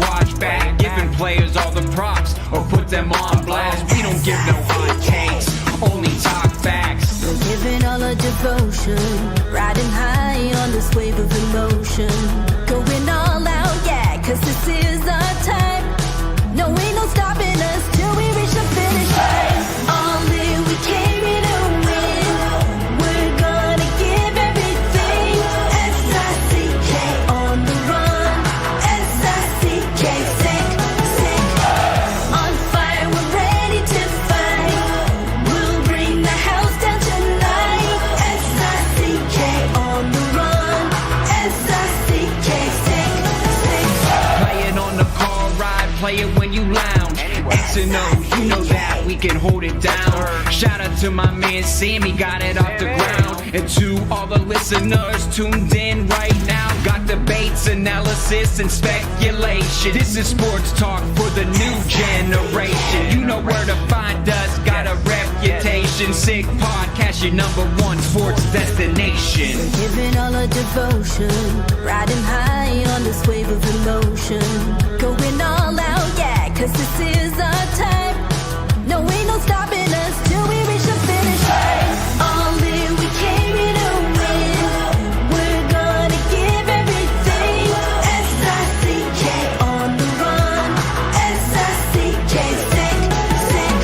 watch back, giving players all the props or put them on blast. We don't give no hot takes, only talk facts. We're giving all our devotion, riding high on this wave of emotion, going all out, yeah, cause this is our time. No, ain't no stopping us till we reach the finish line. All in, we came here to win. We're gonna give everything. S-I-C-K on the run. S-I-C-K, sick, sick. On fire, we're ready to fight. We'll bring the house down tonight. S-I-C-K on the run. S-I-C-K, sick, sick. Playing on the car ride, play it when you lounge. X and O, you know that we can hold it down. Shout out to my man Sammy, got it off the ground. And to all the listeners tuned in right now, got debates, analysis, and speculation. This is sports talk for the new generation. You know where to find us, got a reputation. Sick Podcast, your #1 sports destination. We're giving all our devotion, riding high on this wave of emotion, going all out, yeah, cause this is our time. No, ain't no stopping us till we reach the finish line. All in, we came here to win. We're gonna give everything. S-I-C-K on the run. S-I-C-K, sick, sick.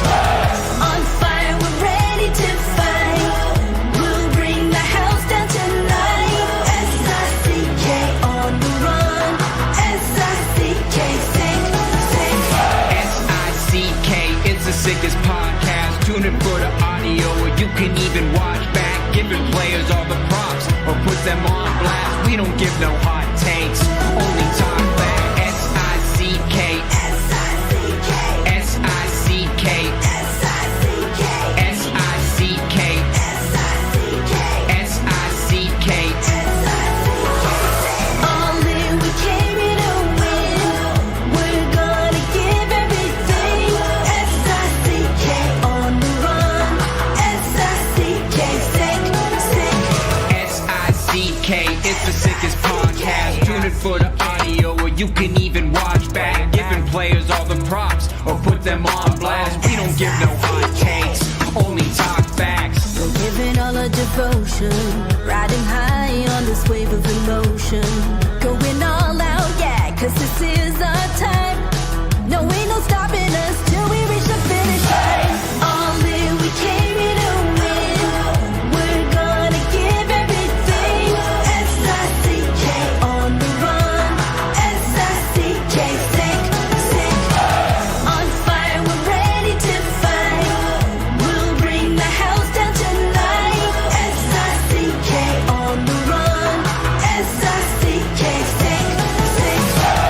On fire, we're ready to fight. We'll bring the house down tonight. S-I-C-K on the run. S-I-C-K, sick, sick. S-I-C-K is the sickest podcast. Tune in for the audio, or you can even watch back, giving players all the props or put them on blast. We don't give no hot takes, only talk back. S-I-C-K, S-I-C-K, S-I-C-K, S-I-C-K, S-I-C-K, S-I-C-K, S-I-C-K. all in, we came here to win. We're gonna give everything. S-I-C-K on the run. S-I-C-K, sick, sick. S-I-C-K, it's the sickest podcast. Tune in for the audio, or you can even watch back, giving players all the props or put them on blast. We don't give no hot takes, only talk facts. We're giving all our devotion, riding high on this wave of emotion, going all out, yeah, cause this is our time. No, ain't no stopping us till we reach the finish line. All in, we came here to win. We're gonna give everything. S-I-C-K on the run. S-I-C-K, sick, sick. On fire, we're ready to fight. We'll bring the house down tonight. S-I-C-K on the run. S-I-C-K, sick, sick.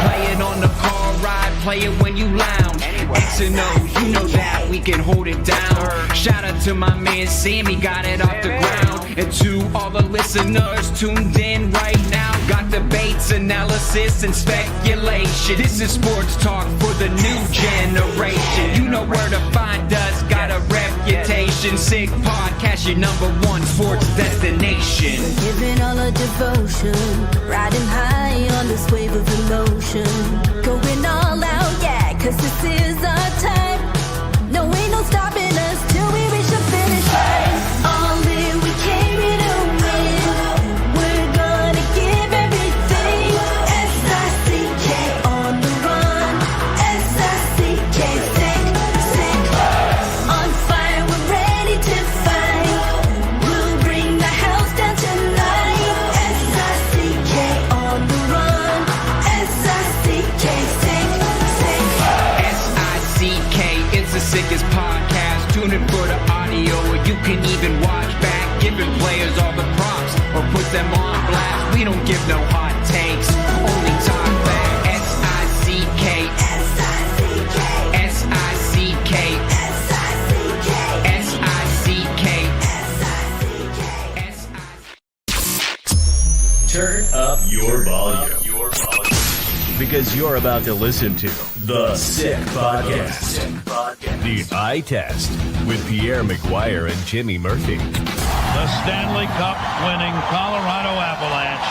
Playing on the car ride, play it when you lounge. X and O, you know that we can hold it down. Shout out to my man Sammy, got it off the ground. And to all the listeners tuned in right now, got debates, analysis, and speculation. This is sports talk for the new generation. You know where to find us, got a reputation. Sick Podcast, your #1 sports destination. We're giving all our devotion, riding high on this wave of emotion, going all out, yeah, cause this is our time. No, ain't no stopping us till we reach the finish line. All in, we came here to win. We're gonna give everything. S-I-C-K on the run. S-I-C-K, sick, sick. On fire, we're ready to fight. We'll bring the house down tonight. S-I-C-K on the run. S-I-C-K, sick, sick. S-I-C-K, it's the sickest podcast. Tune in for the audio, or you can even watch back, giving players all the props or put them on blast. We don't give no hot takes, only talk back. S-I-C-K, S-I-C-K, S-I-C-K, S-I-C-K, S-I-C-K, S-I-C-K. Turn up your volume. Because you're about to listen to The Sick Podcast. The Eye Test with Pierre McGuire and Jimmy Murphy. The Stanley Cup winning Colorado Avalanche.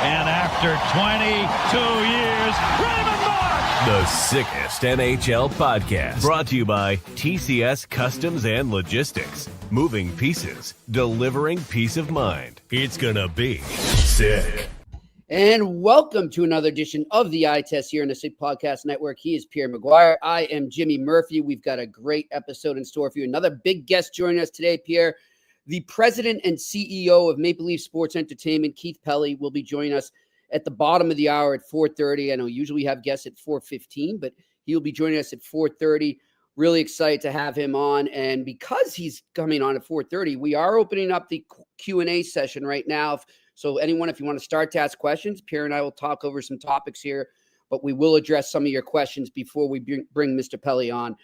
And after 22 years, Raymond Mark The sickest NHL podcast. Brought to you by TCS Customs and Logistics. Moving pieces, delivering peace of mind. It's gonna be sick. And welcome to another edition of the Eye Test here in the Sick Podcast Network. He is Pierre McGuire. I am Jimmy Murphy. We've got a great episode in store for you. Another big guest joining us today, Pierre. The president and CEO of Maple Leaf Sports Entertainment, Keith Pelley, will be joining us at the bottom of the hour at 4:30. I know usually we have guests at 4:15, but he'll be joining us at 4:30. Really excited to have him on. And because he's coming on at 4:30, we are opening up the Q&A session right now. So anyone, if you want to start to ask questions, Pierre and I will talk over some topics here, but we will address some of your questions before we bring Mr. Pelley on.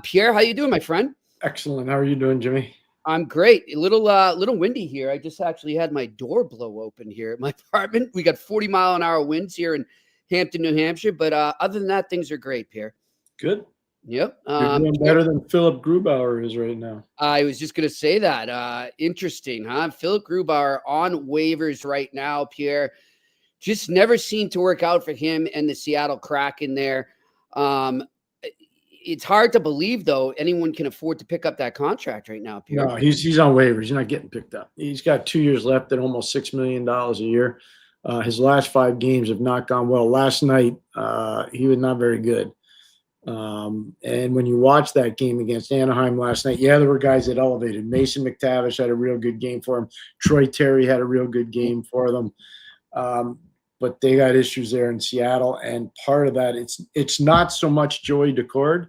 Pierre, how you doing, my friend? Excellent. How are you doing, Jimmy? I'm great. A little windy here. I just actually had my door blow open here at my apartment. We got 40-mile-an-hour winds here in Hampton, New Hampshire. But other than that, things are great, Pierre. Good. Yep. You're doing better than Philip Grubauer is right now. I was just going to say that. Interesting, huh? Philip Grubauer on waivers right now, Pierre. Just never seemed to work out for him and the Seattle Kraken there. It's hard to believe, though, anyone can afford to pick up that contract right now, Pierre. No, he's on waivers. He's not getting picked up. He's got 2 years left at almost $6 million a year. His last 5 games have not gone well. Last night, he was not very good. And when you watch that game against Anaheim last night, there were guys that elevated. Mason McTavish had a real good game for him. Troy Terry had a real good game for them. But they got issues there in Seattle. And part of that, it's not so much Joey Decord.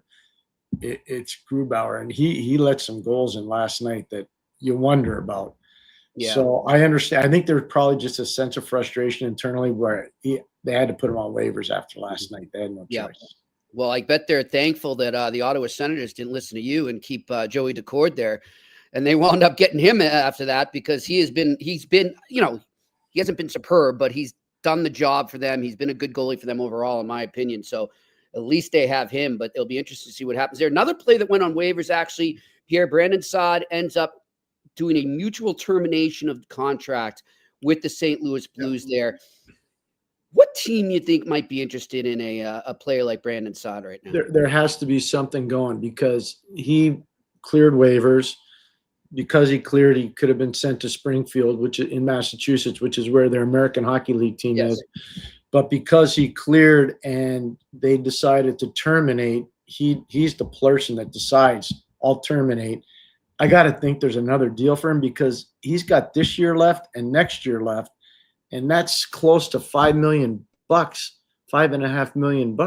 It's Grubauer, and he let some goals in last night that you wonder about. Yeah. So I understand. I think there's probably just a sense of frustration internally where they had to put him on waivers after last night. They had no choice. Well, I bet they're thankful that the Ottawa Senators didn't listen to you and keep Joey Decord there, and they wound up getting him after that because he's been, he hasn't been superb, but he's done the job for them. He's been a good goalie for them overall, in my opinion. So at least they have him, but it'll be interesting to see what happens there. Another play that went on waivers, actually, Pierre, Brandon Saad ends up doing a mutual termination of the contract with the St. Louis Blues there. What team you think might be interested in a player like Brandon Saad right now? There has to be something going because he cleared waivers. Because he cleared, he could have been sent to Springfield, which is in Massachusetts, which is where their American Hockey League team is. But because he cleared and they decided to terminate, he's the person that decides, I'll terminate. I got to think there's another deal for him because he's got this year left and next year left. And that's close to $5 million, $5.5 million.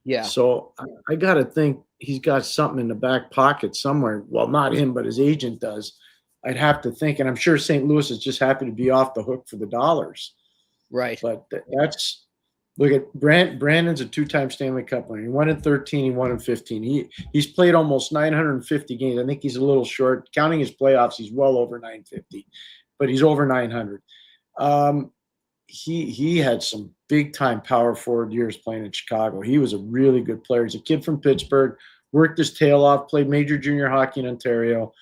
Yeah. So I got to think he's got something in the back pocket somewhere. Well, not him, but his agent does. I'd have to think. And I'm sure St. Louis is just happy to be off the hook for the dollars. Right. But that's – look at Brandon's a 2-time Stanley Cup winner. He won in 13. He won in 15. He's played almost 950 games. I think he's a little short. Counting his playoffs, he's well over 950. But he's over 900. He had some big-time power forward years playing in Chicago. He was a really good player. He's a kid from Pittsburgh, worked his tail off, played major junior hockey in Ontario.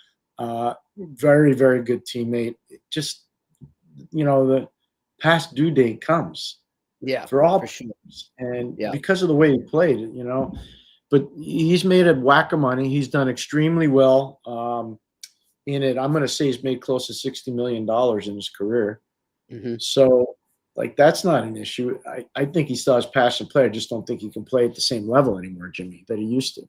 Very, very good teammate. Just, the past due date comes. Yeah, for all sure. And because of the way he played, but he's made a whack of money. He's done extremely well in it. I'm going to say he's made close to $60 million in his career. Mm-hmm. So, that's not an issue. I think he still has passion to play. I just don't think he can play at the same level anymore, Jimmy, that he used to.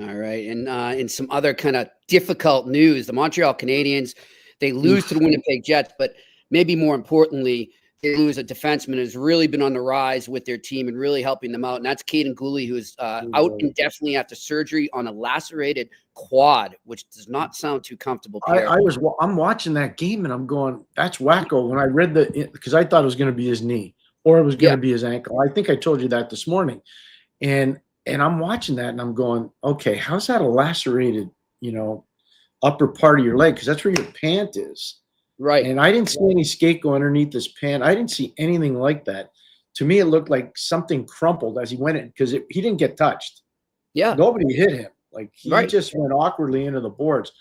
All right. And in some other kind of difficult news, the Montreal Canadiens, they lose to the Winnipeg Jets, but maybe more importantly, they lose a defenseman who's really been on the rise with their team and really helping them out. And that's Caden Gooley, who's out indefinitely after surgery on a lacerated quad, which does not sound too comfortable. I'm watching that game and I'm going, that's wacko. When I read because I thought it was going to be his knee or it was going to be his ankle. I think I told you that this morning. And I'm watching that and I'm going, okay, how's that a lacerated, upper part of your leg? Because that's where your pant is. Right. And I didn't see any skate go underneath his pant. I didn't see anything like that. To me, it looked like something crumpled as he went in because he didn't get touched. Yeah. Nobody hit him. He just went awkwardly into the boards.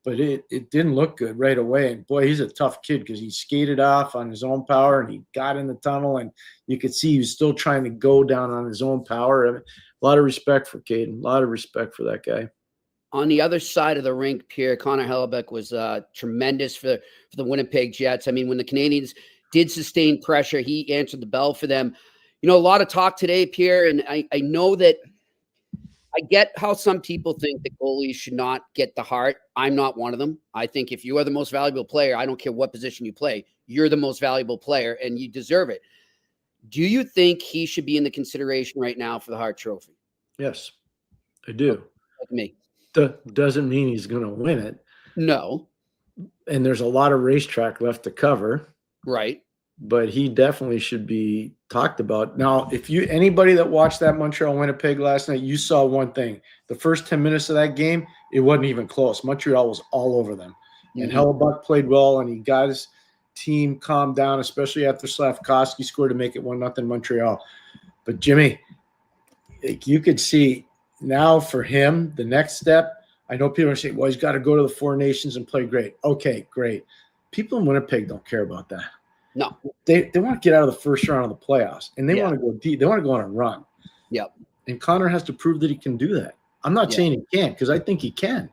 but it didn't look good right away. And boy, he's a tough kid because he skated off on his own power and he got in the tunnel, and you could see he was still trying to go down on his own power. I mean, a lot of respect for Caden, a lot of respect for that guy. On the other side of the rink, Pierre, Connor Hellebuck was tremendous for the Winnipeg Jets. I mean, when the Canadians did sustain pressure, he answered the bell for them. You know, a lot of talk today, Pierre, and I know that I get how some people think that goalies should not get the heart. I'm not one of them. I think if you are the most valuable player, I don't care what position you play, you're the most valuable player and you deserve it. Do you think he should be in the consideration right now for the Hart Trophy? Yes, I do. Like me. Doesn't mean he's going to win it. No. And there's a lot of racetrack left to cover. Right. But he definitely should be talked about. Now, if anybody that watched that Montreal-Winnipeg last night, you saw one thing. The first 10 minutes of that game, it wasn't even close. Montreal was all over them. Mm-hmm. And Hellebuck played well, and he got his team calmed down, especially after Slavkovsky scored to make it 1-0 Montreal. But, Jimmy, you could see now for him, the next step, I know people are saying, well, he's got to go to the Four Nations and play great. Okay, great. People in Winnipeg don't care about that. No. They want to get out of the first round of the playoffs, and they want to go deep. They want to go on a run. Yep. And Connor has to prove that he can do that. I'm not saying he can't, because I think he can.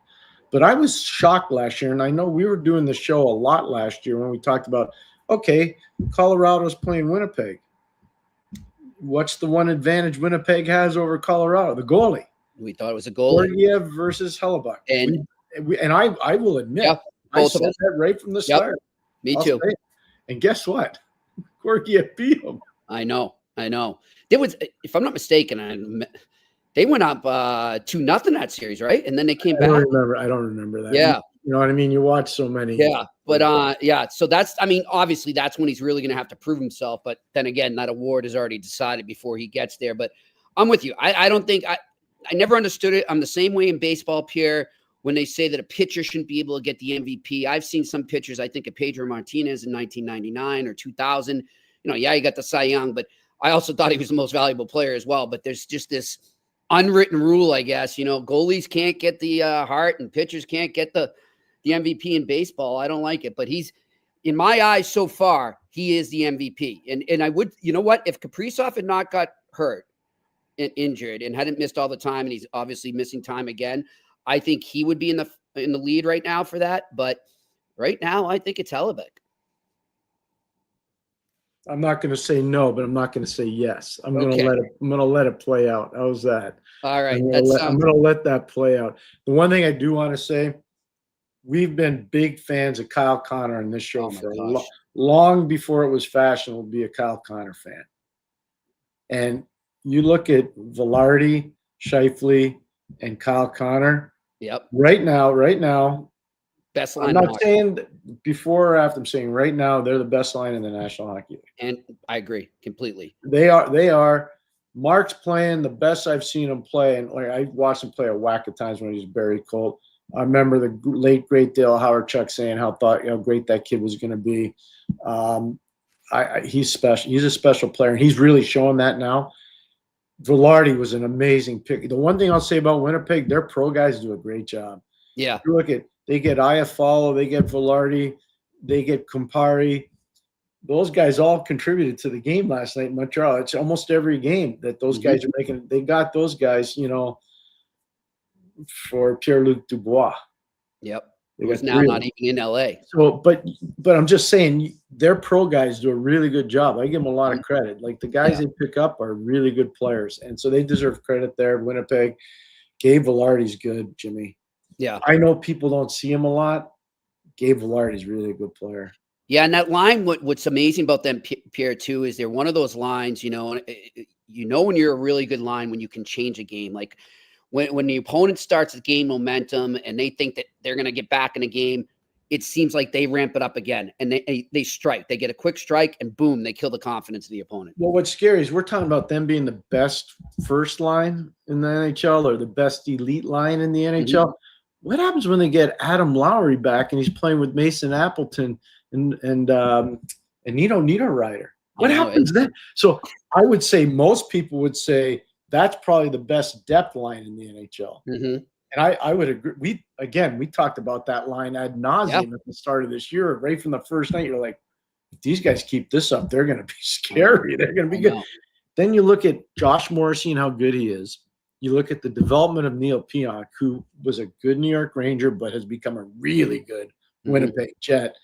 But I was shocked last year, and I know we were doing the show a lot last year when we talked about, okay, Colorado's playing Winnipeg. What's the one advantage Winnipeg has over Colorado? The goalie. We thought it was a goalie. Georgiev versus Hellebuck. And I will admit, I said that right from the start. Me too. And guess what? Georgiev beat him. I know. There was, if I'm not mistaken, they went up 2-0 that series, right? And then they came back. I don't remember that. Yeah. You know what I mean? You watch so many. Yeah. But so that's, I mean, obviously that's when he's really going to have to prove himself. But then again, that award is already decided before he gets there. But I'm with you. I don't think I never understood it. I'm the same way in baseball, Pierre, when they say that a pitcher shouldn't be able to get the MVP. I've seen some pitchers, I think of Pedro Martinez in 1999 or 2000. You know, he got the Cy Young, but I also thought he was the most valuable player as well. But there's just this unwritten rule, I guess. You know, goalies can't get the Hart and pitchers can't get the MVP in baseball. I don't like it. But he's, in my eyes so far, he is the MVP. And I would, you know what, if Kaprizov had not got hurt and injured and hadn't missed all the time, and he's obviously missing time again, I think he would be in the lead right now for that. But right now, I think it's Hellebuck. I'm not going to say no, but I'm not going to say yes. I'm going to let it play out. How's that? All right. I'm going to let that play out. The one thing I do want to say, we've been big fans of Kyle Connor on this show for long before it was fashionable to be a Kyle Connor fan. And you look at Velarde, Scheifele, and Kyle Connor. Yep. Right now, best line. I'm not saying before or after. I'm saying right now they're the best line in the National Hockey League. And I agree completely. They are. Mark's playing the best I've seen him play, and like I watched him play a whack of times when he was very cold. I remember the late great Dale Howard-Chuck saying how great that kid was going to be. He's special. He's a special player, and he's really showing that now. Velarde was an amazing pick. The one thing I'll say about Winnipeg, their pro guys do a great job. Yeah. You look at, they get Iafallo, they get Velarde, they get Campari. Those guys all contributed to the game last night in Montreal. It's almost every game that those guys are making. They got those guys, for Pierre-Luc Dubois. Yep. It was now not even in LA. So, but I'm just saying their pro guys do a really good job. I give them a lot of credit. Like the guys they pick up are really good players. And so they deserve credit there. Winnipeg, Gabe Velarde's good, Jimmy. Yeah. I know people don't see him a lot. Gabe Velarde's really a good player. Yeah. And that line, what's amazing about them, Pierre, too, is they're one of those lines, when you're a really good line when you can change a game. Like, when the opponent starts to gain momentum and they think that they're going to get back in a game, it seems like they ramp it up again and they strike. They get a quick strike and boom, they kill the confidence of the opponent. Well, what's scary is we're talking about them being the best first line in the NHL or the best elite line in the NHL. Mm-hmm. What happens when they get Adam Lowry back and he's playing with Mason Appleton and Nino Niederreiter? What happens then? So I would say most people would say that's probably the best depth line in the NHL. Mm-hmm. And I would agree. We talked about that line ad nauseum at the start of this year. Right from the first night, you're like, if these guys keep this up, they're going to be scary. They're going to be good. Then you look at Josh Morrissey and how good he is. You look at the development of Neil Pionk, who was a good New York Ranger, but has become a really good Winnipeg Jet.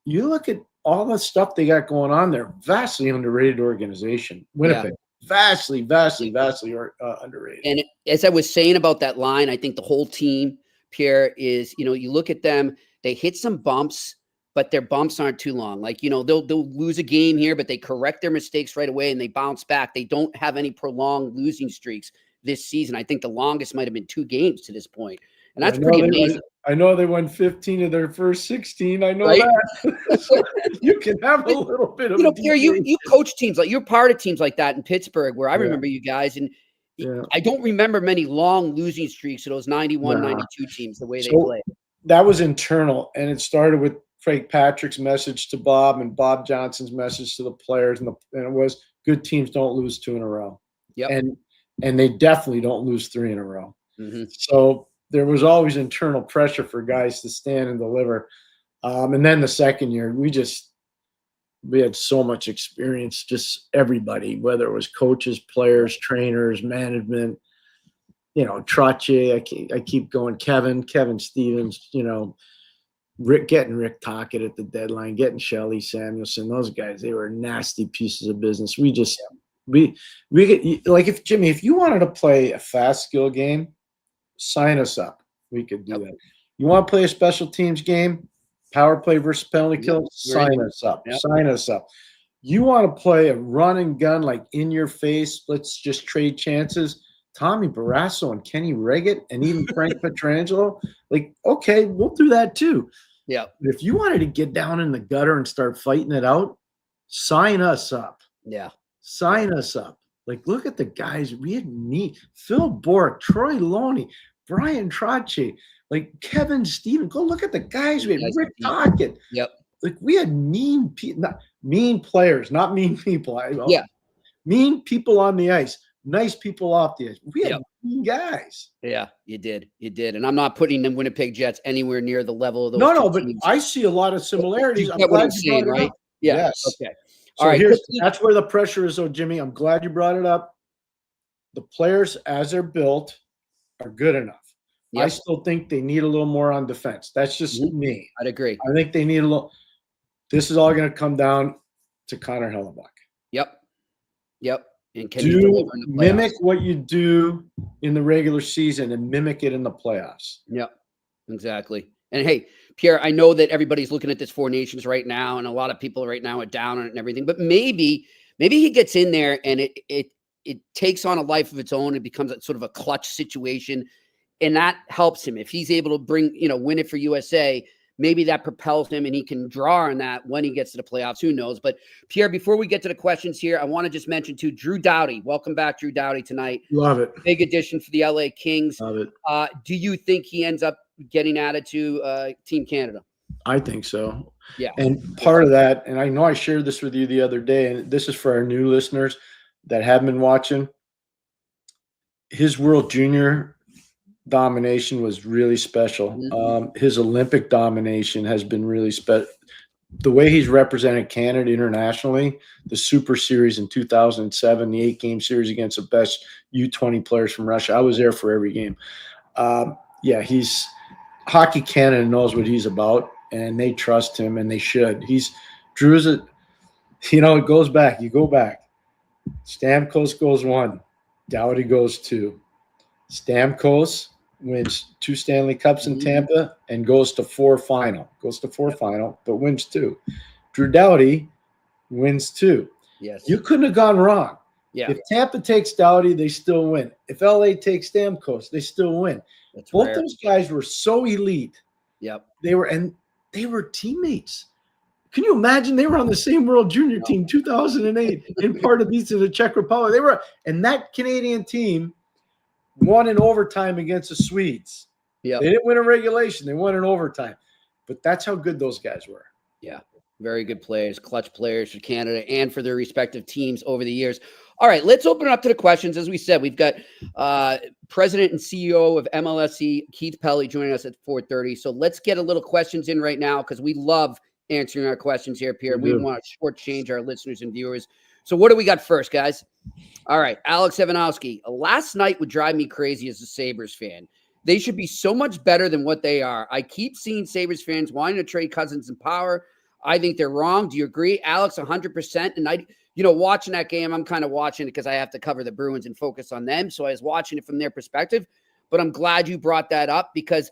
You look at all the stuff they got going on there. Vastly underrated organization. Winnipeg. Vastly underrated. And as I was saying about that line, I think the whole team, Pierre, is, you look at them, they hit some bumps, but their bumps aren't too long. Like, they'll lose a game here, but they correct their mistakes right away and they bounce back. They don't have any prolonged losing streaks this season. I think the longest might have been 2 games to this point. And that's pretty amazing. I know they won 15 of their first 16. I know that. So you can have a little bit of Pierre, you coach teams, like you're part of teams like that in Pittsburgh, where I remember you guys, and I don't remember many long losing streaks of those 91, 92 teams, the way they played. That was internal, and it started with Craig Patrick's message to Bob and Bob Johnson's message to the players, and it was good teams don't lose 2 in a row. Yep. And they definitely don't lose 3 in a row. Mm-hmm. So there was always internal pressure for guys to stand and deliver. And then the second year, we had so much experience, just everybody, whether it was coaches, players, trainers, management, Trottier, I keep going, Kevin Stevens, getting Rick Tocchet at the deadline, getting Shelley Samuelson, those guys, they were nasty pieces of business. We get, like, if you wanted to play a fast skill game, sign us up. We could do that. You want to play a special teams game, power play versus penalty kill, sign us up. Sign us up. You want to play a run and gun, like in your face, let's just trade chances. Tommy Barrasso and Kenny Reggett and even Frank Petrangelo, like, okay, we'll do that too. Yeah. But if you wanted to get down in the gutter and start fighting it out, sign us up. Yeah. Sign us up. Like, look at the guys we had Phil Bork, Troy Loney, Brian Trottier, like Kevin Stevens. Go look at the guys we had. Rick Tocchet. Yep. Like, we had mean players, not mean people. Mean people on the ice, nice people off the ice. We had mean guys. Yeah, you did. And I'm not putting the Winnipeg Jets anywhere near the level of those. No, but I see a lot of similarities. I'm glad you brought it right? Up. Yeah. Yes. Okay. So that's where the pressure is, though, Jimmy. I'm glad you brought it up. The players, as they're built, are good enough. Yep. I still think they need a little more on defense. That's just me. I'd agree. I think they need a little. This is all going to come down to Connor Hellebuck. Yep. And can you deliver in the playoffs? Mimic what you do in the regular season and mimic it in the playoffs. Yep, exactly. And hey, Pierre, I know that everybody's looking at this Four Nations right now, and a lot of people right now are down on it and everything. But maybe he gets in there and it takes on a life of its own. It becomes a sort of a clutch situation, and that helps him if he's able to win it for USA. Maybe that propels him and he can draw on that when he gets to the playoffs. Who knows? But Pierre, before we get to the questions here, I want to just mention too, Drew Doughty. Welcome back, Drew Doughty, tonight. Love it. Big addition for the LA Kings. Love it. Do you think he ends up getting added to Team Canada? I think so. Yeah. And part of that, and I know I shared this with you the other day, and this is for our new listeners that have been watching. His World Junior domination was really special. Mm-hmm. His Olympic domination has been really special. The way he's represented Canada internationally, the Super Series in 2007, the 8-game series against the best U20 players from Russia. I was there for every game. He's Hockey Canada knows what he's about, and they trust him, and they should. Drew's it goes back. You go back. Stamkos goes 1. Doughty goes 2. Stamkos wins 2 Stanley Cups in Tampa and goes to 4 final, but wins 2. Drew Doughty wins 2. Yes. You couldn't have gone wrong. Yeah. If Tampa takes Doughty, they still win. If LA takes Stamkos, they still win. That's Both rare. those guys were so elite. Yep. They were teammates. Can you imagine? They were on the same World Junior team 2008 in part of the Czech Republic. And that Canadian team won in overtime against the Swedes. Yeah. They didn't win in regulation. They won in overtime. But that's how good those guys were. Yeah. Very good players, clutch players for Canada and for their respective teams over the years. All right, let's open it up to the questions. As we said, we've got President and CEO of MLSE, Keith Pelley, joining us at 4:30. So let's get a little questions in right now because we love answering our questions here, Pierre. We want to shortchange our listeners and viewers. So what do we got first, guys? All right, Alex Evanowski. Last night would drive me crazy as a Sabres fan. They should be so much better than what they are. I keep seeing Sabres fans wanting to trade Cousins and Power. I think they're wrong. Do you agree, Alex? 100%. And watching that game, I'm kind of watching it because I have to cover the Bruins and focus on them. So I was watching it from their perspective. But I'm glad you brought that up because,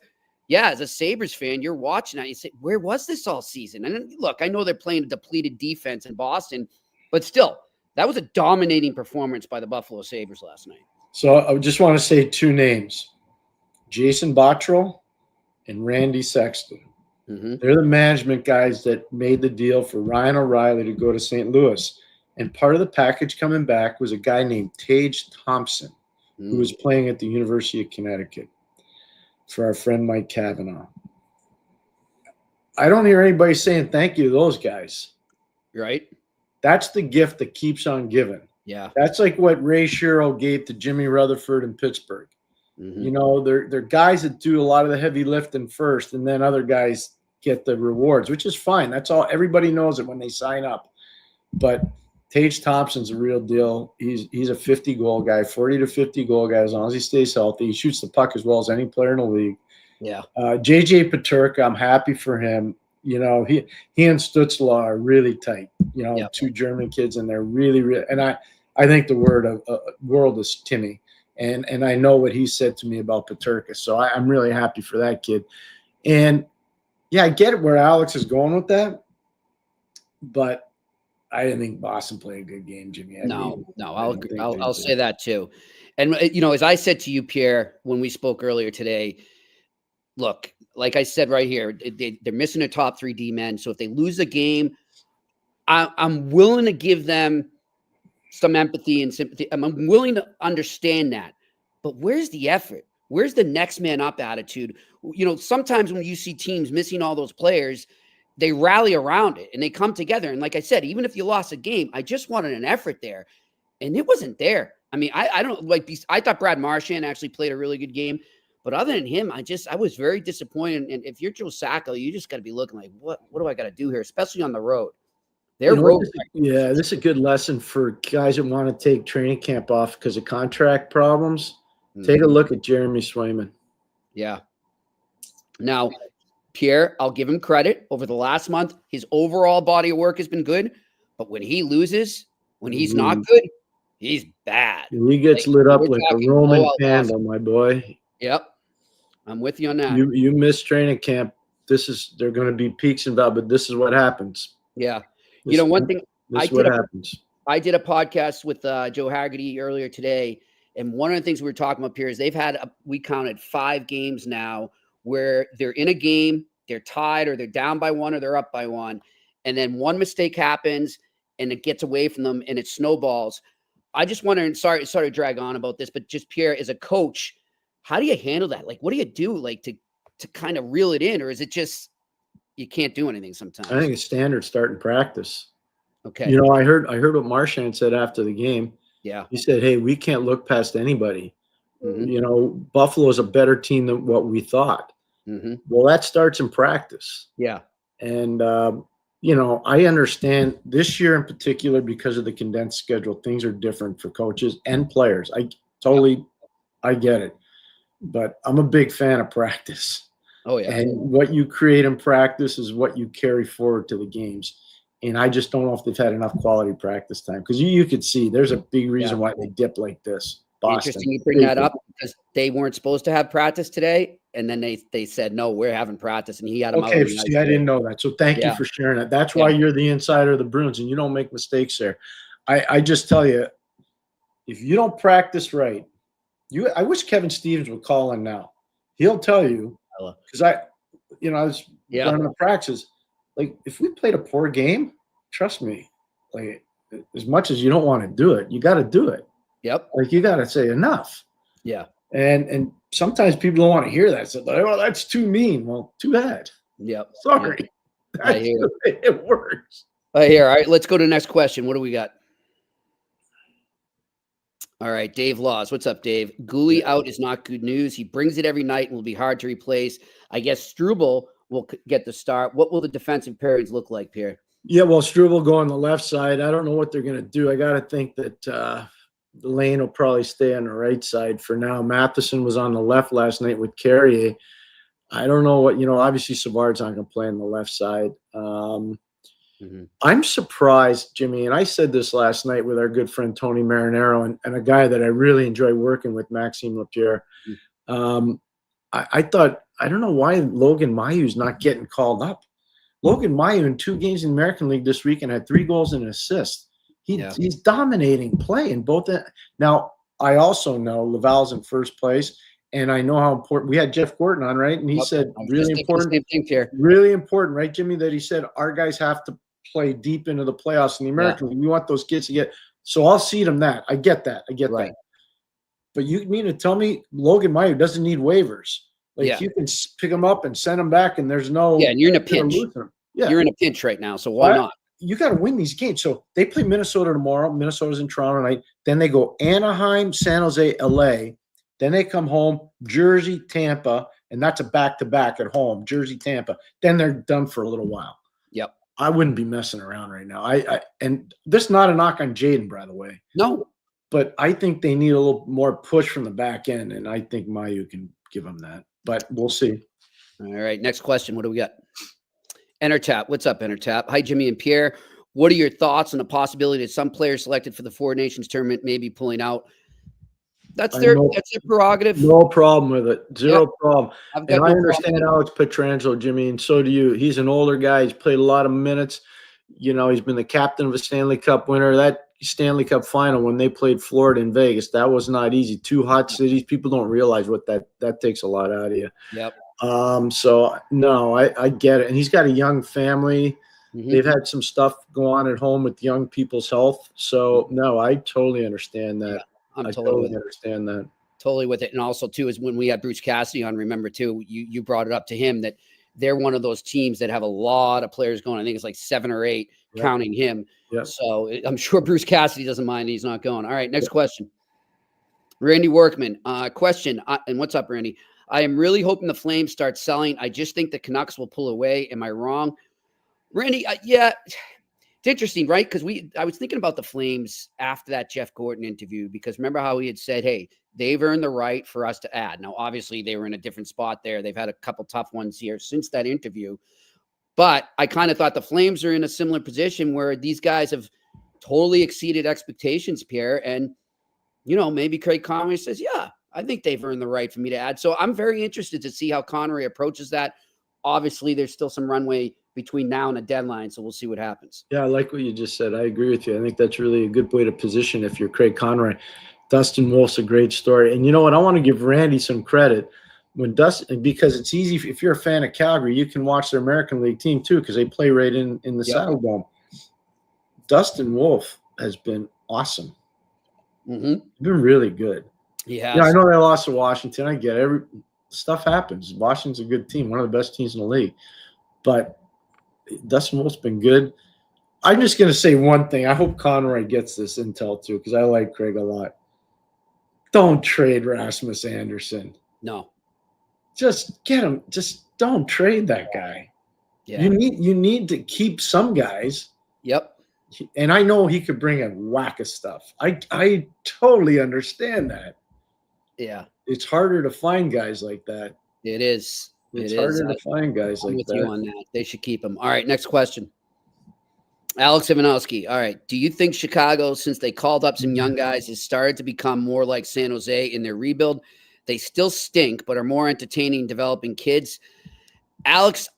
yeah, as a Sabres fan, you're watching that. You say, where was this all season? And look, I know they're playing a depleted defense in Boston, but still, that was a dominating performance by the Buffalo Sabres last night. So I just want to say two names, Jason Botterill and Randy Sexton. Mm-hmm. They're the management guys that made the deal for Ryan O'Reilly to go to St. Louis. And part of the package coming back was a guy named Tage Thompson, who was playing at the University of Connecticut for our friend Mike Cavanaugh. I don't hear anybody saying thank you to those guys. Right. That's the gift that keeps on giving. Yeah. That's like what Ray Shero gave to Jimmy Rutherford in Pittsburgh. Mm-hmm. They're guys that do a lot of the heavy lifting first, and then other guys get the rewards, which is fine. That's all. Everybody knows it when they sign up. But Tage Thompson's a real deal. He's a 50-goal guy, 40 to 50-goal guy as long as he stays healthy. He shoots the puck as well as any player in the league. Yeah. JJ Peterka, I'm happy for him. He and Stützle are really tight. Two German kids, and they're really, really – and I think the world is Timmy. And I know what he said to me about Peterka. So I'm really happy for that kid. And, yeah, I get it where Alex is going with that. But I didn't think Boston played a good game, Jimmy. I'll say that too. And, as I said to you, Pierre, when we spoke earlier today, look, like I said right here, they're missing their top 3 D-men. So if they lose the game, I'm willing to give them some empathy and sympathy. I'm willing to understand that. But where's the effort? Where's the next man up attitude? Sometimes when you see teams missing all those players, they rally around it and they come together. And like I said, even if you lost a game, I just wanted an effort there. And it wasn't there. I mean, I don't like these. I thought Brad Marchand actually played a really good game. But other than him, I was very disappointed. And if you're Joe Sacco, you just got to be looking like, what do I got to do here, especially on the road? This is a good lesson for guys that want to take training camp off because of contract problems. Mm-hmm. Take a look at Jeremy Swayman. Yeah. Now, Pierre, I'll give him credit. Over the last month, his overall body of work has been good. But when he loses, when he's not good, he's bad. He gets lit up like a Roman candle, my boy. Yep. I'm with you on that. You miss training camp. There are going to be peaks and valleys, but this is what happens. Yeah. One thing I did a podcast with Joe Haggerty earlier today, and one of the things we were talking about here is we counted 5 games now where they're in a game, they're tied, or they're down by 1, or they're up by 1, and then one mistake happens, and it gets away from them, and it snowballs. I just wonder, and sorry to drag on about this, but just Pierre, as a coach, how do you handle that? Like, what do you do, like to kind of reel it in, or is it just you can't do anything sometimes? I think it's standard starting practice. Okay. I heard what Marchand said after the game. Yeah. He said, hey, we can't look past anybody. Mm-hmm. Buffalo is a better team than what we thought. Mm-hmm. Well, that starts in practice. Yeah. And, I understand this year in particular, because of the condensed schedule, things are different for coaches and players. I get it. But I'm a big fan of practice. Oh, yeah. And what you create in practice is what you carry forward to the games. And I just don't know if they've had enough quality practice time, because you could see there's a big reason why they dip like this. Boston. Interesting you bring that up, because they weren't supposed to have practice today. And then they said, no, we're having practice. And he had them out. Okay, see, I didn't know that. So thank you for sharing that. That's why you're the insider of the Bruins, and you don't make mistakes there. I just tell you, if you don't practice right, I wish Kevin Stevens would call in now. He'll tell you, because I was running the practices. Like, if we played a poor game, trust me, like, as much as you don't want to do it, you got to do it. Yep. Like, you got to say enough. Yeah. And sometimes people don't want to hear that. So, well, that's too mean. Well, too bad. Yep. Sorry. Yep. I hear it works. I hear. All right, let's go to the next question. What do we got? All right, Dave Laws. What's up, Dave? Gooley out is not good news. He brings it every night and will be hard to replace. I guess Struble will get the start. What will the defensive pairings look like, Pierre? Yeah, well, Struble go on the left side. I don't know what they're going to do. I got to think that Lane will probably stay on the right side for now. Matheson was on the left last night with Carrier. I don't know what, obviously Savard's not going to play on the left side. I'm surprised, Jimmy, and I said this last night with our good friend Tony Marinaro and a guy that I really enjoy working with, Maxime Lapierre. I thought, I don't know why Logan Mayu's not getting called up. Logan Mayu in 2 games in the American League this weekend had 3 goals and an assist. He's dominating play in both. Now, I also know Laval's in first place, and I know how important – we had Jeff Gorton on, right? And he said really important, really important, right, Jimmy, that he said our guys have to play deep into the playoffs in the American League. We want those kids to get – so I'll cede them that. I get that. That. But you mean to tell me Logan Mayu doesn't need waivers? You can pick him up and send him back, and there's no – and you're in a pinch. You're in a pinch right now, so why not? You got to win these games. So they play Minnesota tomorrow. Minnesota's in Toronto tonight. Then they go Anaheim, San Jose, LA. Then they come home, Jersey, Tampa, and that's a back-to-back at home, Jersey, Tampa. Then they're done for a little while. Yep. I wouldn't be messing around right now. And this is not a knock on Jaden, by the way. No. But I think they need a little more push from the back end, and I think Mayu can give them that. But we'll see. All right, next question. What do we got? Entertap. What's up, Entertap? Hi, Jimmy and Pierre. What are your thoughts on the possibility that some players selected for the Four Nations tournament may be pulling out? That's their prerogative. No problem with it. Zero problem. And I understand Alex Pietrangelo, Jimmy, and so do you. He's an older guy. He's played a lot of minutes. He's been the captain of a Stanley Cup winner. That Stanley Cup final when they played Florida in Vegas, that was not easy. 2 hot cities. People don't realize what that takes a lot out of you. Yep. So no, I get it. And he's got a young family. They've had some stuff go on at home with young people's health. So no, I totally understand that. Yeah, I totally understand that. Totally with it. And also too, is when we had Bruce Cassidy on, remember too, you brought it up to him that they're one of those teams that have a lot of players going. I think it's like 7 or 8 counting him. Yep. So I'm sure Bruce Cassidy doesn't mind he's not going. All right. Next question. Randy Workman, question. And what's up, Randy? I am really hoping the Flames start selling. I just think the Canucks will pull away. Am I wrong? Randy, it's interesting, right? Because I was thinking about the Flames after that Jeff Gorton interview, because remember how he had said, hey, they've earned the right for us to add. Now, obviously, they were in a different spot there. They've had a couple tough ones here since that interview. But I kind of thought the Flames are in a similar position where these guys have totally exceeded expectations, Pierre. And, maybe Craig Conway says, yeah, I think they've earned the right for me to add. So I'm very interested to see how Connery approaches that. Obviously, there's still some runway between now and the deadline, so we'll see what happens. Yeah, I like what you just said. I agree with you. I think that's really a good way to position if you're Craig Conroy. Dustin Wolf's a great story. And you know what? I want to give Randy some credit because it's easy. If you're a fan of Calgary, you can watch their American League team too, because they play right in the Saddle Dome. Dustin Wolf has been awesome. He's been really good. Yeah, I know they lost to Washington. I get it. Stuff happens. Washington's a good team, one of the best teams in the league. But Dustin Wolf's been good. I'm just going to say one thing. I hope Conroy gets this intel too, because I like Craig a lot. Don't trade Rasmus Anderson. No. Just get him. Just don't trade that guy. Yeah. You need to keep some guys. Yep. And I know he could bring a whack of stuff. I totally understand that. Yeah. It's harder to find guys like that. It is. It's harder to find guys like that. I'm with you on that. They should keep him. All right, next question. Alex Ivanowski. All right. Do you think Chicago, since they called up some young guys, has started to become more like San Jose in their rebuild? They still stink, but are more entertaining developing kids. Alex,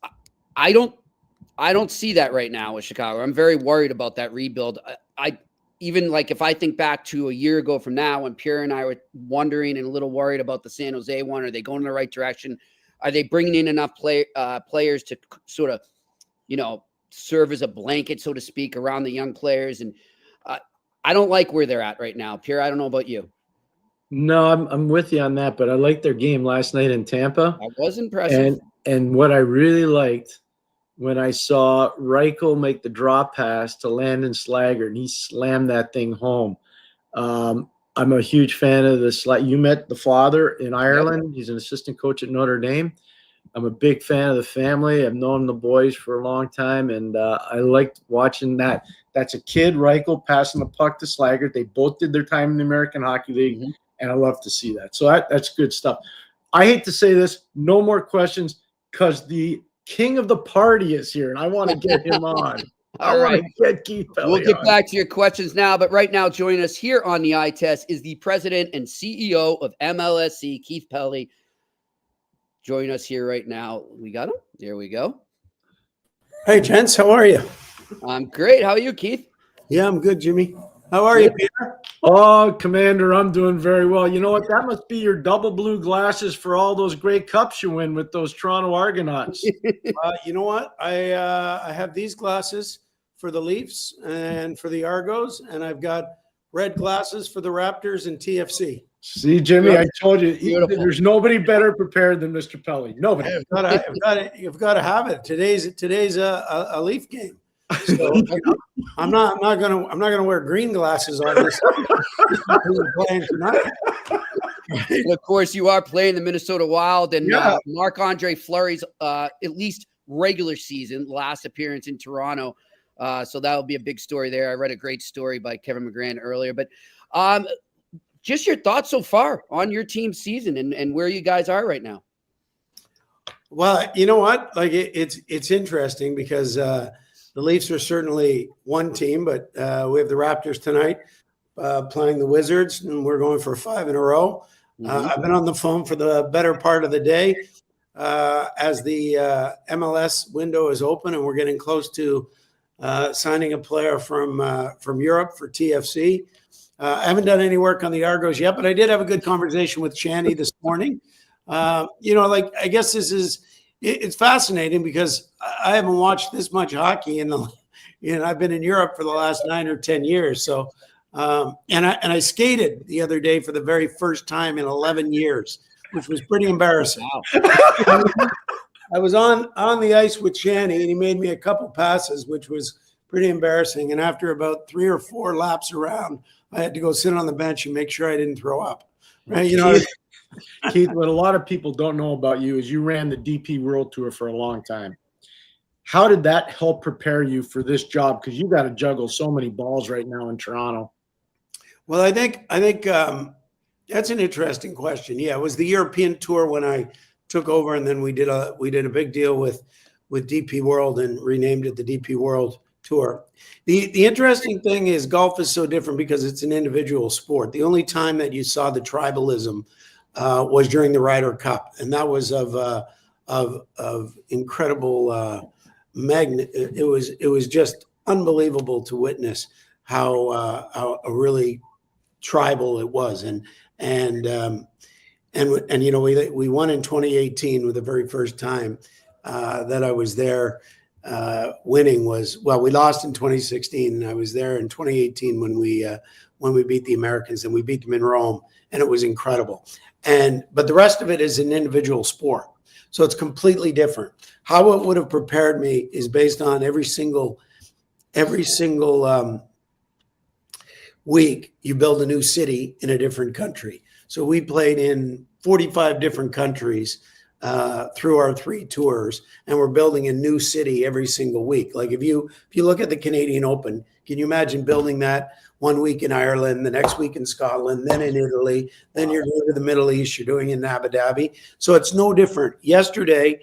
I don't see that right now with Chicago. I'm very worried about that rebuild. I even like if I think back to a year ago from now when Pierre and I were wondering and a little worried about the San Jose one, are they going in the right direction? Are they bringing in enough players to sort of, serve as a blanket, so to speak, around the young players? And I don't like where they're at right now. Pierre, I don't know about you. No, I'm with you on that, but I liked their game last night in Tampa. I was impressed. And what I really liked when I saw Reichel make the drop pass to Landon Slaggert, and he slammed that thing home. I'm a huge fan of this. Like, you met the father in Ireland. He's an assistant coach at Notre Dame. I'm a big fan of the family. I've known the boys for a long time, and I liked watching that. That's a kid, Reichel, passing the puck to Slaggert. They both did their time in the American Hockey League, and I love to see that. So that's good stuff. I hate to say this, no more questions, because the king of the party is here, and I want to get him on. All right. Get Keith Pelley We'll get on. back to your questions now, but right now joining us here on the eye test is the president and CEO of MLSE, Keith Pelley. Join us here right now. We got him. There we go. Hey, gents, how are you? I'm great. How are you, Keith? Yeah, I'm good, Jimmy. How are you, Peter? Oh, Commander, I'm doing very well. You know what? That must be your double blue glasses for all those great cups you win with those Toronto Argonauts. You know what? I have these glasses for the Leafs and for the Argos, and I've got red glasses for the Raptors and TFC. See, Jimmy, I told you, Beautiful. there's nobody better prepared than Mr. Pelley. Nobody. You've got to have it. Today's a Leaf game. So I'm not gonna wear green glasses on this. Playing tonight. And of course, you are playing the Minnesota Wild, and Marc-Andre Fleury's at least regular season last appearance in Toronto. So that will be a big story there. I read a great story by Kevin McGran earlier, but just your thoughts so far on your team's season and where you guys are right now. Well, you know what? Like it's interesting because the Leafs are certainly one team, but we have the Raptors tonight playing the Wizards, and we're going for 5 in a row. I've been on the phone for the better part of the day as the MLS window is open, and we're getting close to signing a player from Europe for TFC. I haven't done any work on the Argos yet, but I did have a good conversation with Shanny this morning. I guess it's fascinating because I haven't watched this much hockey I've been in Europe for the last 9 or 10 years. So, and I skated the other day for the very first time in 11 years, which was pretty embarrassing. Wow. I was on the ice with Shanny, and he made me a couple passes, which was pretty embarrassing. And after about 3 or 4 laps around, I had to go sit on the bench and make sure I didn't throw up. Right? Keith, what a lot of people don't know about you is you ran the DP World Tour for a long time. How did that help prepare you for this job? Because you got to juggle so many balls right now in Toronto. Well, I think that's an interesting question. Yeah, it was the European Tour when I took over, and then we did a big deal with DP World and renamed it the DP World Tour. The interesting thing is golf is so different because it's an individual sport. The only time that you saw the tribalism was during the Ryder Cup, and that was of incredible it was just unbelievable to witness how really tribal it was, and we won in 2018 with the very first time that I was there. Winning was, well, we lost in 2016, and I was there in 2018 when we beat the Americans, and we beat them in Rome, and it was incredible. But the rest of it is an individual sport, so it's completely different. How it would have prepared me is based on every single week you build a new city in a different country. So we played in 45 different countries through our 3 tours, and we're building a new city every single week. Like if you look at the Canadian Open, can you imagine building that 1 week in Ireland, the next week in Scotland, then in Italy, then you're going to the Middle East, you're doing it in Abu Dhabi. So it's no different. Yesterday,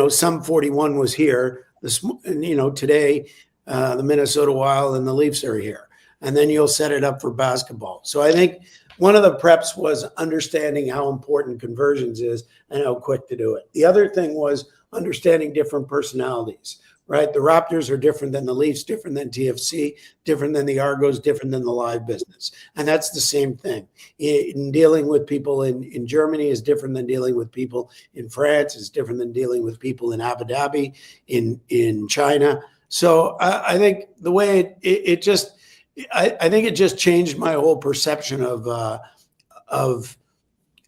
some 41 was here. Today, the Minnesota Wild and the Leafs are here. And then you'll set it up for basketball. So I think one of the preps was understanding how important conversions is and how quick to do it. The other thing was understanding different personalities, right? The Raptors are different than the Leafs, different than TFC, different than the Argos, different than the live business. And that's the same thing. In dealing with people in Germany is different than dealing with people in France, is different than dealing with people in Abu Dhabi, in China. So I think the way it just changed my whole perception of the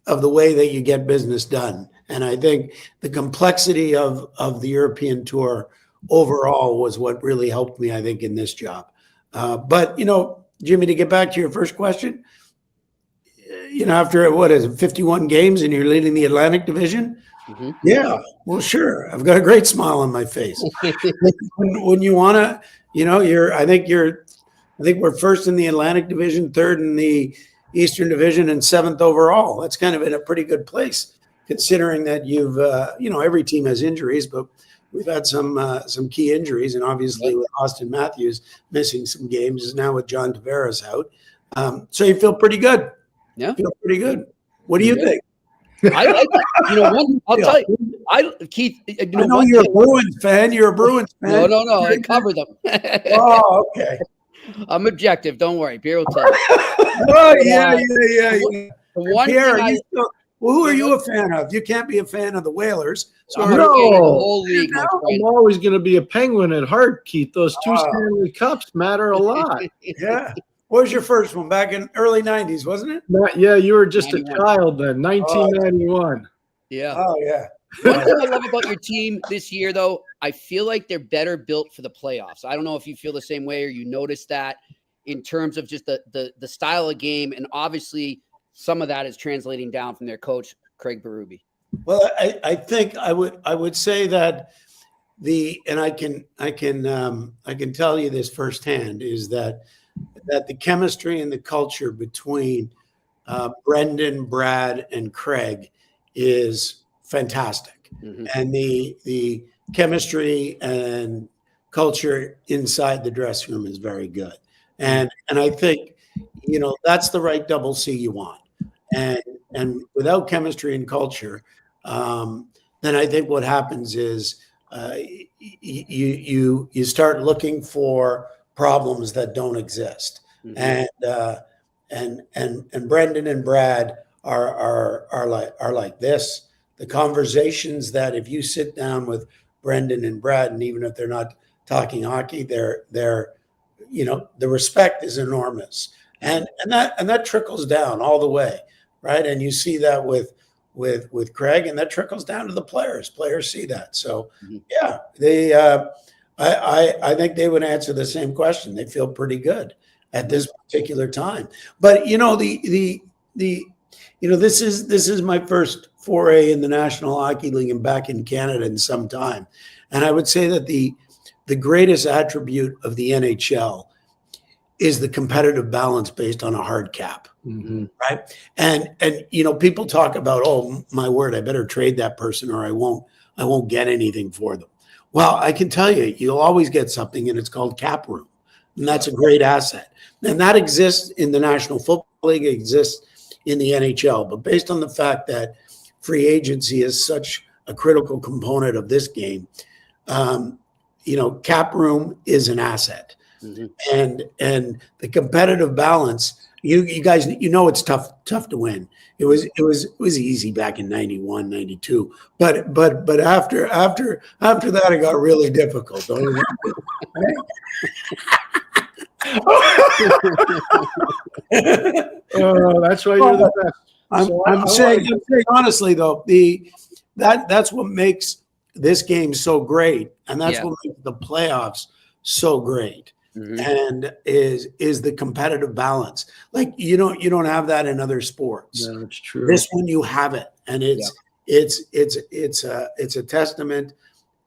way that you get business done. And I think the complexity of the European Tour overall was what really helped me, I think, in this job. But Jimmy, to get back to your first question, after what is it, 51 games and you're leading the Atlantic Division? Mhm. Yeah, well, sure. I've got a great smile on my face. when you want to, I think we're first in the Atlantic Division, third in the Eastern Division, and seventh overall. That's kind of in a pretty good place, considering that you've, every team has injuries, but we've had some key injuries, and obviously with Austin Matthews missing some games, now with John Tavares out. So you feel pretty good. Yeah, feel pretty good. What do you think? I like it. I'll tell you, Keith. I know you're a Bruins fan. You're a Bruins fan. No. I cover them. Oh, okay. I'm objective. Don't worry. Pierre will tell you. Oh, yeah. Pierre, who are you a fan of? You can't be a fan of the Whalers. So I'm a fan of the whole league, my friend. I'm always going to be a Penguin at heart, Keith. Those two Stanley Cups matter a lot. Yeah. What was your first one? Back in early 90s, wasn't it? Yeah, you were just 91. a child then. 1991. Yeah. Oh, yeah. One thing I love about your team this year, though, I feel like they're better built for the playoffs. I don't know if you feel the same way or you notice that in terms of just the style of game, and obviously some of that is translating down from their coach Craig Berube. Well, I think I would say that and I can tell you this firsthand, is that the chemistry and the culture between Brendan, Brad, and Craig is fantastic. Mm-hmm. And the chemistry and culture inside the dressing room is very good. And I think, that's the right double C you want. And without chemistry and culture, then I think what happens is you start looking for problems that don't exist. Mm-hmm. And Brendan and Brad are like this. The conversations that if you sit down with Brendan and Brad, and even if they're not talking hockey, they're the respect is enormous, and that trickles down all the way, right? And you see that with Craig, and that trickles down to the players. Players see that, so yeah, they. I think they would answer the same question. They feel pretty good at this particular time. But this is my first foray in the National Hockey League and back in Canada in some time. And I would say that the greatest attribute of the NHL is the competitive balance based on a hard cap. Mm-hmm. Right. And people talk about, oh my word, I better trade that person or I won't get anything for them. Well, I can tell you, you'll always get something, and it's called cap room. And that's a great asset. And that exists in the National Football League, it exists in the NHL. But based on the fact that free agency is such a critical component of this game, cap room is an asset. Mm-hmm. And the competitive balance, you guys, it's tough to win. It was easy back in 91, 92. But after that, it got really difficult. That's why you're the best. I'm saying honestly though, that's what makes this game so great, and that's what makes the playoffs so great. Mm-hmm. And is the competitive balance. Like you don't have that in other sports. No, it's true. This one you have it, and it's a testament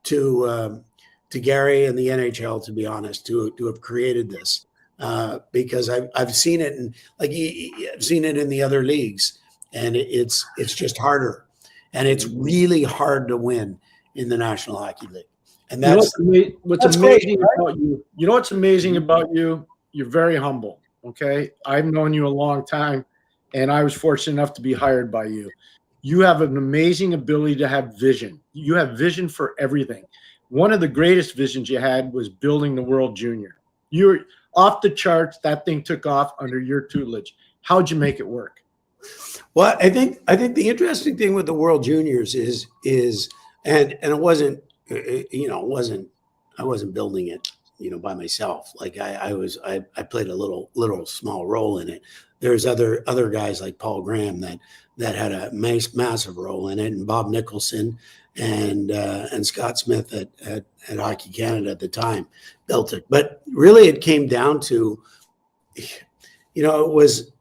to Gary and the NHL, to be honest, to have created this, because I've seen it, and I've seen it in the other leagues, and it's just harder, and it's really hard to win in the National Hockey League. And that's what's amazing about you. You know what's amazing about you? You're very humble. Okay. I've known you a long time, and I was fortunate enough to be hired by you. You have an amazing ability to have vision. You have vision for everything. One of the greatest visions you had was building the World Junior. You're off the charts. That thing took off under your tutelage. How'd you make it work? Well, I think the interesting thing with the World Juniors is and it wasn't, I wasn't building it, by myself. Like I played a little small role in it. There's other guys like Paul Graham that had a massive role in it, and Bob Nicholson and Scott Smith at Hockey Canada at the time built it. But really, it came down to you know, it was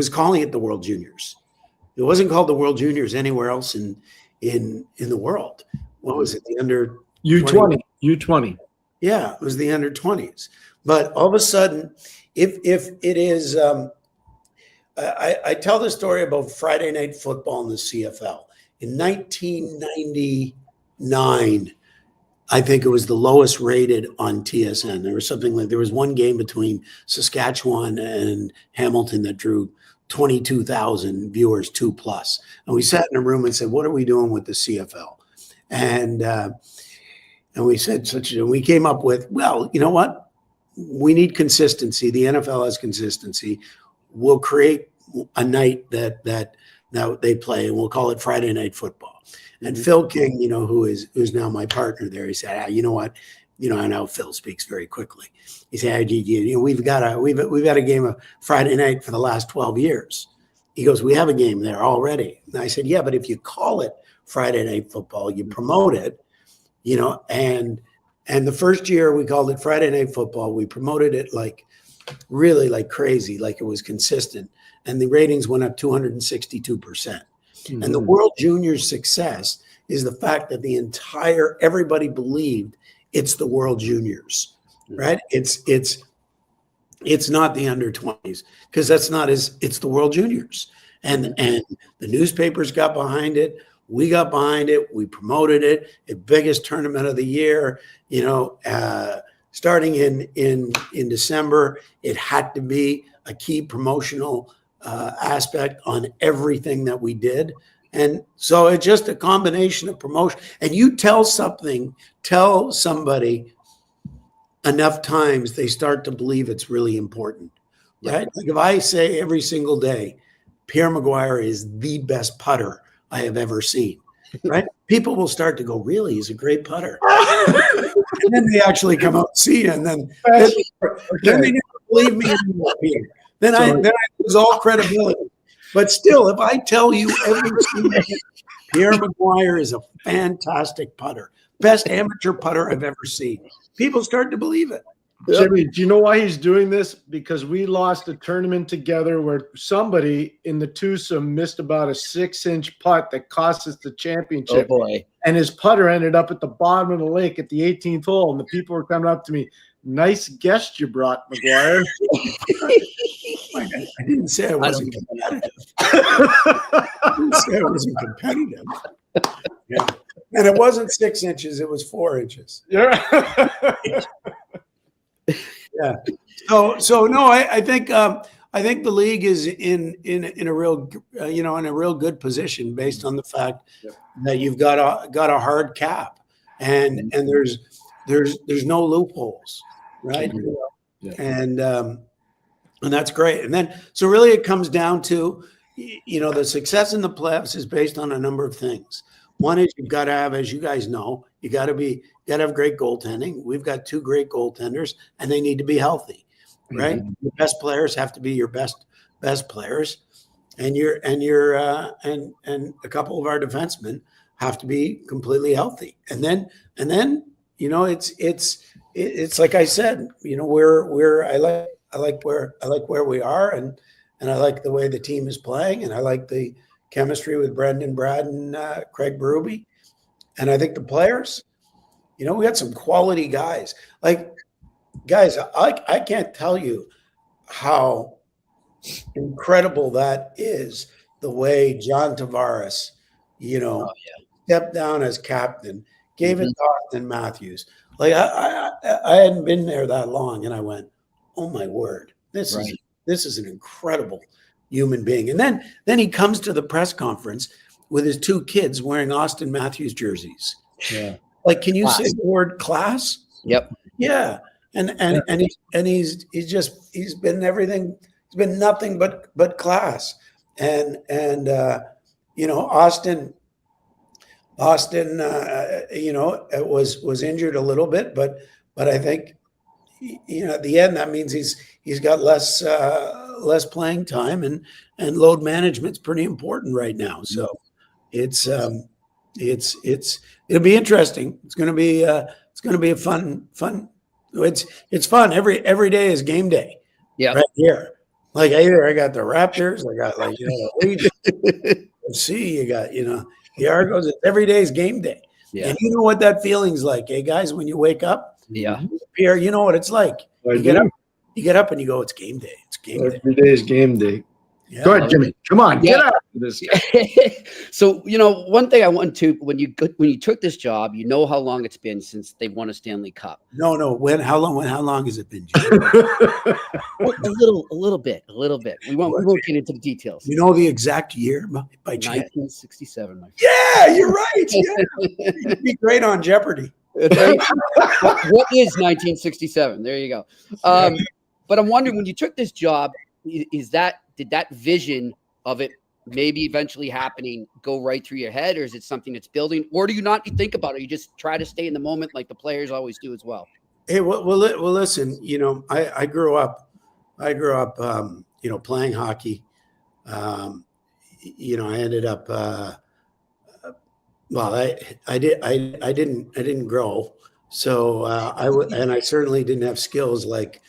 calling it the World Juniors. It wasn't called the World Juniors anywhere else in the world. What was it? The under U20. Yeah, it was the under 20s. But all of a sudden, if it is, I tell the story about Friday Night Football in the CFL. In 1999, I think it was the lowest rated on TSN. There was one game between Saskatchewan and Hamilton that drew 22,000 viewers, 2+. And we sat in a room and said, what are we doing with the CFL? And we said we came up with, well, you know what? We need consistency. The NFL has consistency. We'll create a night that they play, and we'll call it Friday Night Football. And Phil King, you know, who's now my partner there, he said, you know what? You know, I know Phil speaks very quickly. He said, you know, we've got a game of Friday night for the last 12 years. He goes, we have a game there already. And I said, yeah, but if you call it Friday Night Football, you promote it, you know, and the first year we called it Friday Night Football. We promoted it really like crazy, like it was consistent. And the ratings went up 262%. Mm-hmm. And the World Juniors success is the fact that everybody believed it's the World Juniors, right? It's not the under 20s, because it's the World Juniors. And the newspapers got behind it. We got behind it. We promoted it. The biggest tournament of the year, you know, starting in December. It had to be a key promotional aspect on everything that we did. And so it's just a combination of promotion. And you tell somebody enough times, they start to believe it's really important, right? Like if I say every single day, Pierre McGuire is the best putter I have ever seen, right? People will start to go, really? He's a great putter. And then they actually come out and see you, and then they never believe me anymore, Pierre. Then I lose all credibility. But still, if I tell you every single day, Pierre McGuire is a fantastic putter, best amateur putter I've ever seen, people start to believe it. Jimmy, do you know why he's doing this? Because we lost a tournament together where somebody in the twosome missed about a 6-inch putt that cost us the championship. Oh boy. And his putter ended up at the bottom of the lake at the 18th hole. And the people were coming up to me, nice guest you brought, McGuire. I didn't say I wasn't competitive. I didn't say I wasn't competitive. Yeah. And it wasn't 6 inches, it was 4 inches. Yeah. Yeah. So no, I think the league is in a real in a real good position based on the fact that you've got a hard cap and there's no loopholes, right? Yeah. And that's great. And then so really it comes down to, you know, the success in the playoffs is based on a number of things. One is you've got to have, as you guys know, you got to have great goaltending. We've got 2 great goaltenders, and they need to be healthy, right? Mm-hmm. Your best players have to be your best players, and a couple of our defensemen have to be completely healthy. And then you know it's like I said, you know, I like where we are, and I like the way the team is playing, and I like the chemistry with Brendan, Brad, and Craig Berube. And I think the players, you know, we got some quality guys. Like, guys, I can't tell you how incredible that is, the way John Tavares, you know, stepped down as captain, gave it to Austin Matthews. Like, I hadn't been there that long, and I went, oh, my word, this is an incredible human being. And then he comes to the press conference with his 2 kids wearing Austin Matthews jerseys. Yeah. Like, can you say the word class? Yep. Yeah. And he's been everything. He's been nothing but class. And you know, Austin, you know, was injured a little bit, but I think, you know, at the end, that means he's got less playing time, and load management's pretty important right now. So it'll be interesting. It's going to be a fun. It's fun. Every day is game day. Yeah. right here. Like I got the Raptors, I got like the Legion, see, you got the Argos. Every day is game day, Yeah. and you know what that feeling's like, guys. When you wake up, Yeah. Pierre, you know what it's like. You get up and you go, it's game day. It's game day. Every day is game day. Yeah. Go ahead, Jimmy. Come on, get out of this. So, one thing I want to, when you took this job, how long it's been since they won a Stanley Cup. No. How long has it been? A little bit. We won't get into the details. You know the exact year by chance? 1967. My friend. Yeah, you're right. Yeah. You'd be great on Jeopardy. What is 1967? There you go. But I'm wondering, when you took this job, did that vision of it maybe eventually happening go right through your head, or is it something that's building, or do you not think about it? You just try to stay in the moment like the players always do as well? Hey, well, listen, I grew up, playing hockey. I ended up, I didn't grow. So and I certainly didn't have skills like,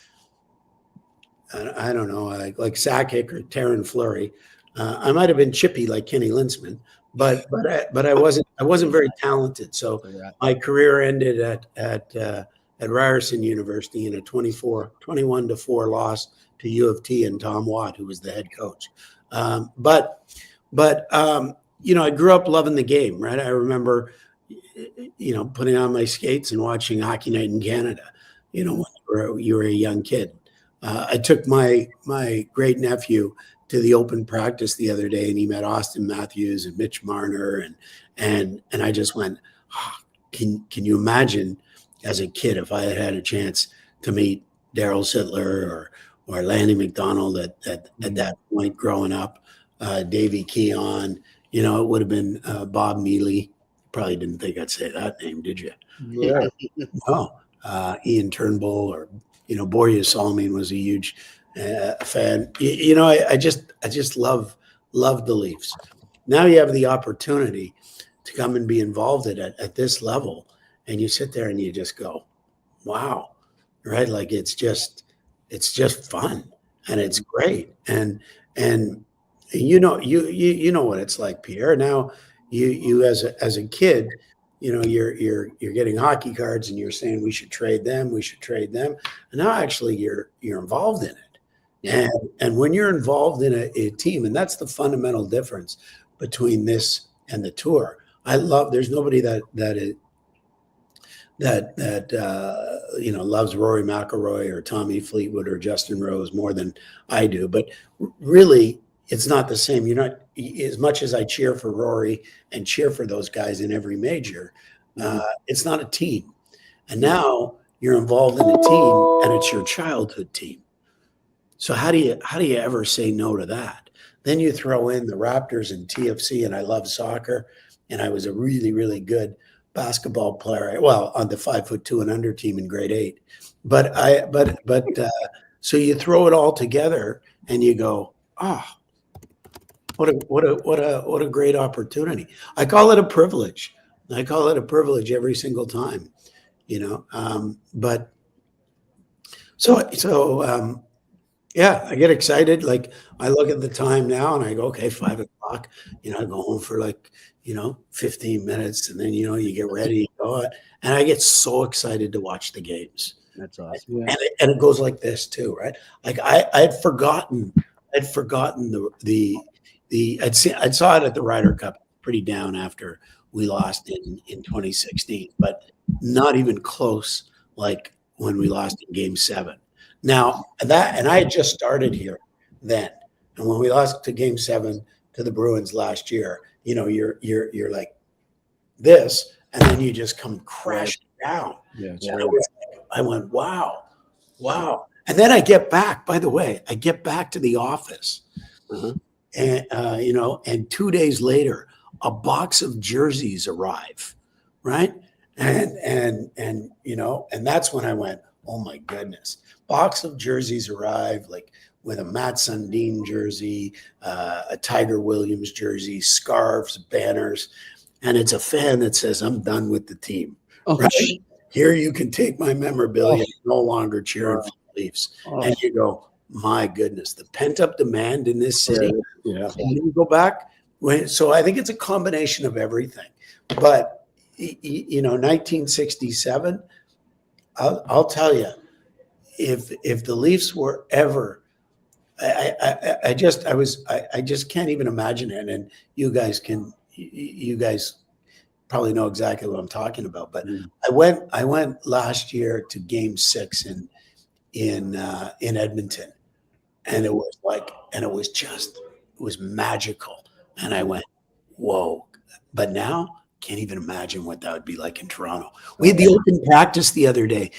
I don't know, like Sakic or Taryn Fleury. I might have been chippy like Kenny Linsman, but I wasn't very talented. So my career ended at Ryerson University in a 21-4 loss to U of T and Tom Watt, who was the head coach. But I grew up loving the game, right? I remember, putting on my skates and watching Hockey Night in Canada, when you were a young kid. I took my great nephew to the open practice the other day, and he met Austin Matthews and Mitch Marner, and I just went, can you imagine as a kid if I had had a chance to meet Daryl Sittler or Lanny McDonald at that point growing up, Davey Keon, it would have been Bob Mealy. Probably didn't think I'd say that name, did you? Yeah. No. Ian Turnbull or Borja Salmin was a huge fan. I just love the Leafs. Now you have the opportunity to come and be involved at this level, and you sit there and you just go, wow, right? Like it's just fun and it's great, and you know what it's like, Pierre. Now you as a kid. You're getting hockey cards and you're saying we should trade them. And now actually you're involved in it. Yeah. And when you're involved in a team, and that's the fundamental difference between this and the tour. There's nobody that loves Rory McIlroy or Tommy Fleetwood or Justin Rose more than I do. But really, it's not the same. You're not, as much as I cheer for Rory and cheer for those guys in every major, it's not a team. And now you're involved in a team, and it's your childhood team. So how do you ever say no to that? Then you throw in the Raptors and TFC, and I love soccer, and I was a really, really good basketball player. Well, on the 5'2" and under team in grade 8. But so you throw it all together, and you go, what a great opportunity. I call it a privilege. Every single time, but I get excited. Like I look at the time now and I go, okay, 5 o'clock, I go home for 15 minutes, and then, you get ready, and I get so excited to watch the games. That's awesome. And it goes like this too, right? Like I'd forgotten I saw it at the Ryder Cup, pretty down after we lost in 2016, but not even close like when we lost in Game 7. Now and I had just started here then, and when we lost to Game 7 to the Bruins last year, you're like this, and then you just come crashing down. Yeah, I went, wow, and then I get back. By the way, I get back to the office. And and 2 days later, a box of jerseys arrive, right? And that's when I went, oh my goodness, box of jerseys arrive, like with a Matt Sundin jersey, a Tiger Williams jersey, scarves, banners, and it's a fan that says, "I'm done with the team." Right? Here you can take my memorabilia. No longer cheering for the Leafs, and you go, my goodness, the pent up demand in this city. Yeah. And then you go back so I think it's a combination of everything. But 1967, I'll tell you, if the Leafs were ever, I just can't even imagine it. And you guys probably know exactly what I'm talking about. But I went last year to Game 6 in Edmonton, and it was magical. And I went, whoa! But now, can't even imagine what that would be like in Toronto. We had the open practice the other day.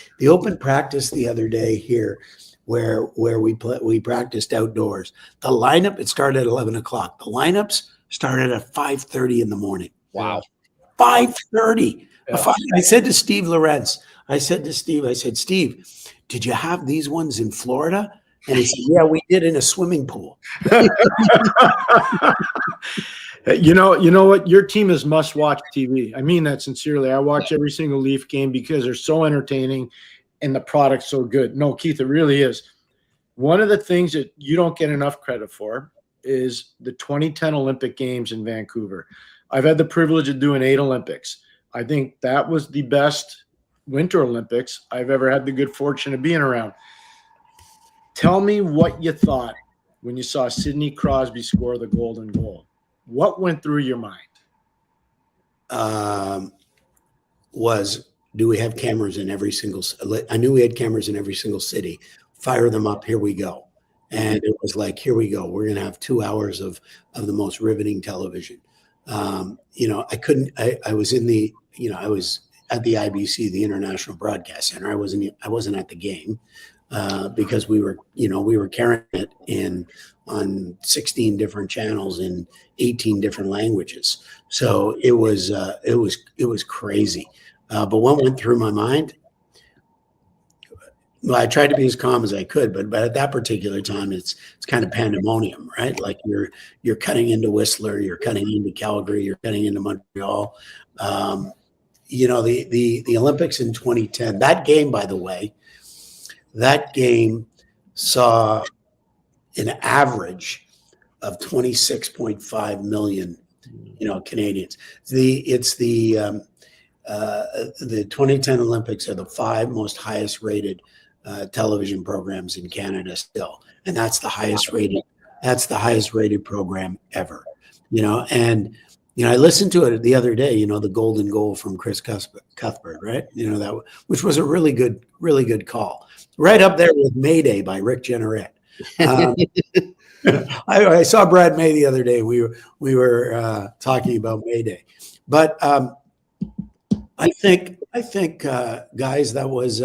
Here, where we practiced outdoors. The lineup, it started at 11 o'clock. The lineups started at 5:30 in the morning. Wow. 5:30. Yeah. I said to Steve Lorenz, Steve, did you have these ones in Florida? And he said, yeah, we did in a swimming pool. You know what? Your team is must-watch TV. I mean that sincerely. I watch every single Leaf game because they're so entertaining and the product's so good. No, Keith, it really is. One of the things that you don't get enough credit for is the 2010 Olympic Games in Vancouver. I've had the privilege of doing 8 Olympics. I think that was the best Winter Olympics I've ever had the good fortune of being around. Tell me what you thought when you saw Sidney Crosby score the golden goal. What went through your mind? Do we have cameras in every single? I knew we had cameras in every single city. Fire them up. Here we go. And it was like, here we go. We're going to have 2 hours of the most riveting television. I was at the IBC, the International Broadcast Center. I wasn't at the game because we were carrying it on 16 different channels in 18 different languages. So it was crazy. But what went through my mind? Well, I tried to be as calm as I could, but at that particular time, it's kind of pandemonium, right? Like you're cutting into Whistler, you're cutting into Calgary, you're cutting into Montreal. The Olympics in 2010. That game, by the way, saw an average of 26.5 million, Canadians. The 2010 Olympics are the 5 most highest rated television programs in Canada still, and that's the highest rated program ever. And I listened to it the other day. The golden goal from Chris Cuthbert, right? Which was a really good call, right up there with Mayday by Rick Jenneret. I saw Brad May the other day. We were talking about Mayday, but I think guys, that was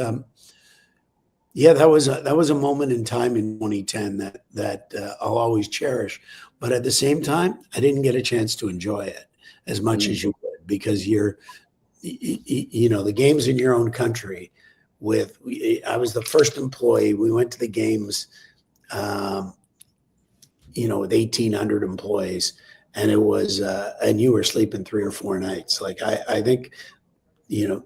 that was a moment in time in 2010 that I'll always cherish. But at the same time, I didn't get a chance to enjoy it as much as you would, because the games in your own country. I was the first employee. We went to the games, with 1,800 employees, and it was, and you were sleeping 3 or 4 nights. Like I think, 2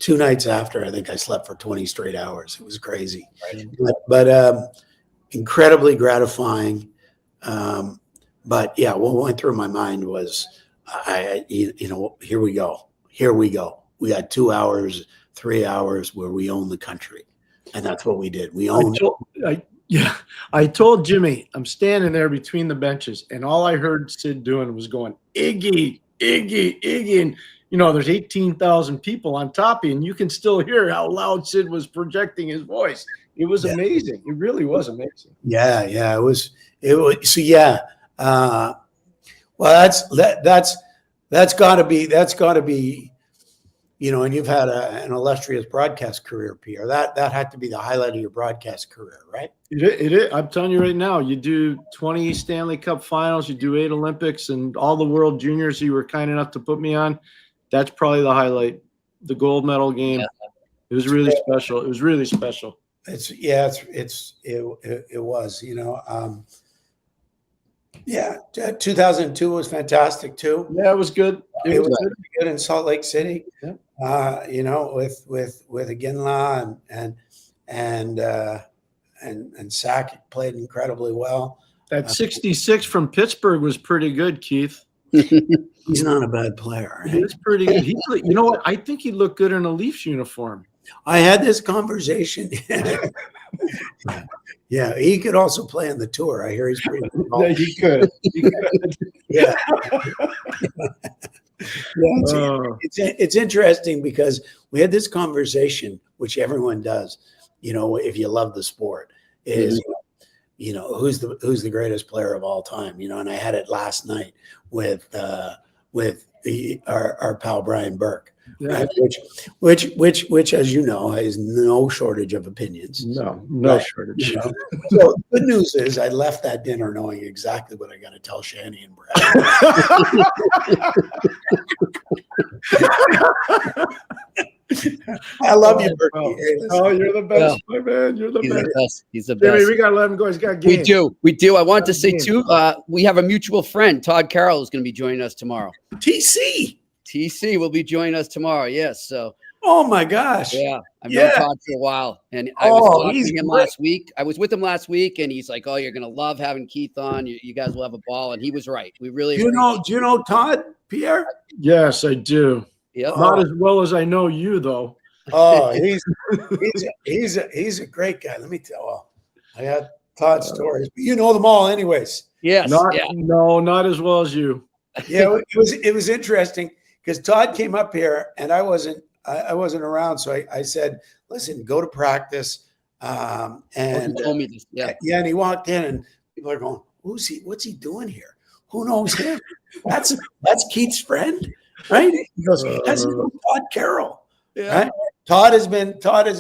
nights after, I think I slept for 20 straight hours. It was crazy, right. but incredibly gratifying. But yeah, what went through my mind was, here we go. We got 2 hours, 3 hours where we own the country. And that's what we did. We owned I told Jimmy, I'm standing there between the benches, and all I heard Sid doing was going, Iggy, Iggy, Iggy. And, there's 18,000 people on top of you, and you can still hear how loud Sid was projecting his voice. It was amazing. It really was amazing. Yeah. It was. So yeah. Well, that's gotta be, and you've had an illustrious broadcast career, Pierre. That had to be the highlight of your broadcast career, right? It is. I'm telling you right now, you do 20 Stanley Cup finals, you do 8 Olympics, and all the World Juniors you were kind enough to put me on. That's probably the highlight. The gold medal game. Yeah. It was really special. It was really special. It was, 2002 was fantastic too. Yeah, it was good. It was good in Salt Lake City. Yeah. With Aginla and Sack played incredibly well. That 66 from Pittsburgh was pretty good, Keith. He's not a bad player. Right? He was pretty good. You know what? I think he looked good in a Leafs uniform. I had this conversation. Yeah, he could also play on the tour. I hear he's pretty good. Yeah, he could. Yeah. It's interesting because we had this conversation, which everyone does, if you love the sport, is who's the greatest player of all time, and I had it last night with our pal Brian Burke. Yeah. Which, as you know, has no shortage of opinions. No shortage. So good news is I left that dinner knowing exactly what I got to tell Shani and Brad. I love you, Berkey. Hey, you're the best, my man. You're the best. He's the best. Jimmy, we got to let him go. He's got games. We do. I wanted to say too, we have a mutual friend, Todd Carroll, is going to be joining us tomorrow. TC will be joining us tomorrow. Yes. So. Oh my gosh. Yeah. I've known Todd for a while, and I was talking to him last week. I was with him last week, and he's like, "Oh, you're going to love having Keith on. You guys will have a ball." And he was right. We really. Do you know Todd, Pierre? Yes, I do. Yep. Not as well as I know you, though. Oh, he's a great guy. Let me tell you. I got Todd's stories, but you know them all, anyways. Yes. No, not as well as you. Yeah, it was interesting because Todd came up here and I wasn't around, so I said, "Listen, go to practice." And he told me this. Yeah, and he walked in, and people are going, "Who's he? What's he doing here? Who knows him? That's Keith's friend, right?" He goes, "That's Todd Carroll." Yeah. Right? Todd has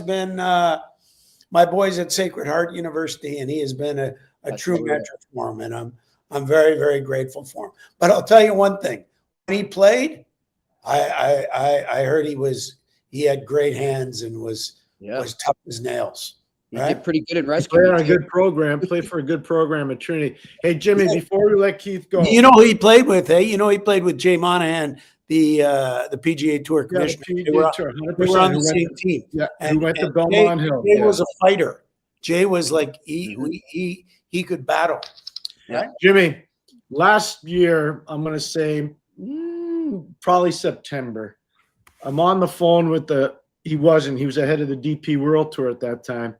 been my boys at Sacred Heart University, and he has been a true mentor for him, and I'm very, very grateful for him. But I'll tell you one thing: when he played, I heard he had great hands and was tough as nails. Right? He did pretty good in rescue. Played on a good program. Played for a good program at Trinity. Hey, Jimmy, before we let Keith go, you know who he played with? Hey, he played with Jay Monahan, the PGA Tour commissioner. Yeah, they were on the same team. Yeah, and went to Belmont Hill. Jay was a fighter. Jay was like he could battle. Yeah. Jimmy, last year, I'm going to say probably September. I'm on the phone with he was ahead of the DP World Tour at that time.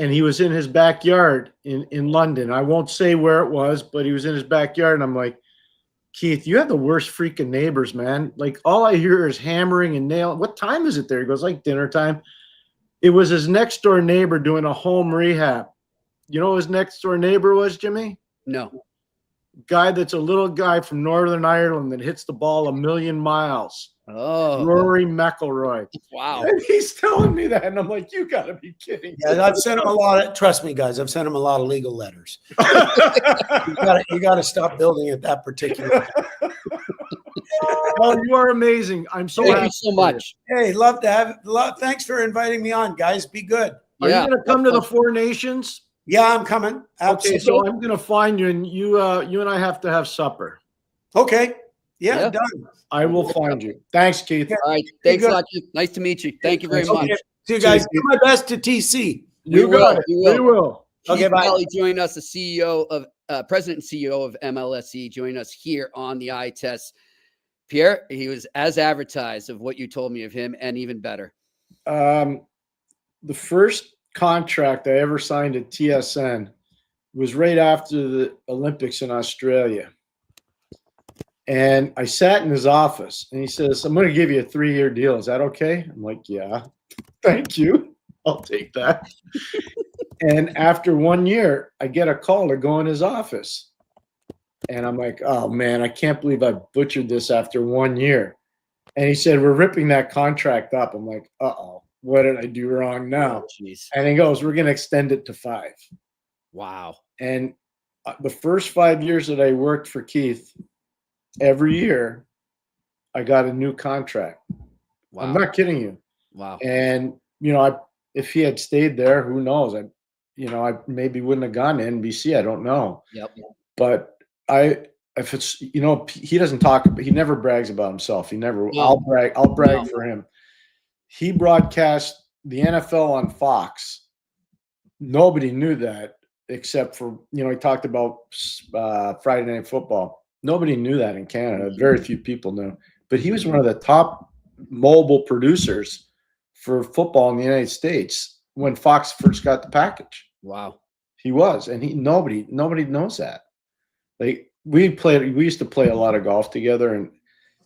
And he was in his backyard in London. I won't say where it was, but he was in his backyard. And I'm like, Keith, you have the worst freaking neighbors, man. Like, all I hear is hammering and nailing. What time is it there? He goes, like dinner time. It was his next door neighbor doing a home rehab. You know who his next door neighbor was, Jimmy? No. Guy that's a little guy from Northern Ireland that hits the ball 1,000,000 miles. Oh, Rory McIlroy. Wow. And he's telling me that, and I'm like, you got to be kidding. Yeah, I've sent him trust me, guys, I've sent him a lot of legal letters. You got to stop building at that particular time. Oh, you are amazing. I'm so Thank happy you so much. Hey, thanks for inviting me on, guys. Be good. Are you going to come to the Four Nations? Yeah, I'm coming. Absolutely. Okay, so I'm going to find you, and you and I have to have supper. Okay. Yeah, done. I will find you. Thanks, Keith. All right. Thanks a lot, Keith. Nice to meet you. Thank you very much. See you guys. Do my best to TC. You will. Keith Okay, bye. Pelley joined us, the president and CEO of MLSE, joined us here on the Eye Test. Pierre, he was as advertised of what you told me of him, and even better. The first contract I ever signed at TSN was right after the Olympics in Australia. And I sat in his office, and he says, "I'm going to give you a 3-year deal. Is that okay?" I'm like, "Yeah, thank you. I'll take that." And after 1 year, I get a call to go in his office. And I'm like, "Oh, man, I can't believe I butchered this after 1 year." And he said, "We're ripping that contract up." I'm like, "Uh-oh, what did I do wrong now?" Oh, and he goes, "We're going to extend it to 5." Wow. And the first 5 years that I worked for Keith, every year I got a new contract. Wow. I'm not kidding you. Wow. And, if he had stayed there, who knows? I maybe wouldn't have gone to NBC. I don't know. Yep. But if it's, he doesn't talk, he never brags about himself. He never, No. I'll brag for him. He broadcast the NFL on Fox Nobody knew that except for, he talked about Friday Night Football. Nobody knew that in Canada. Very few people knew. But he was one of the top mobile producers for football in the United States when Fox first got the package. Wow. He was, and nobody knows that. Like we used to play a lot of golf together, and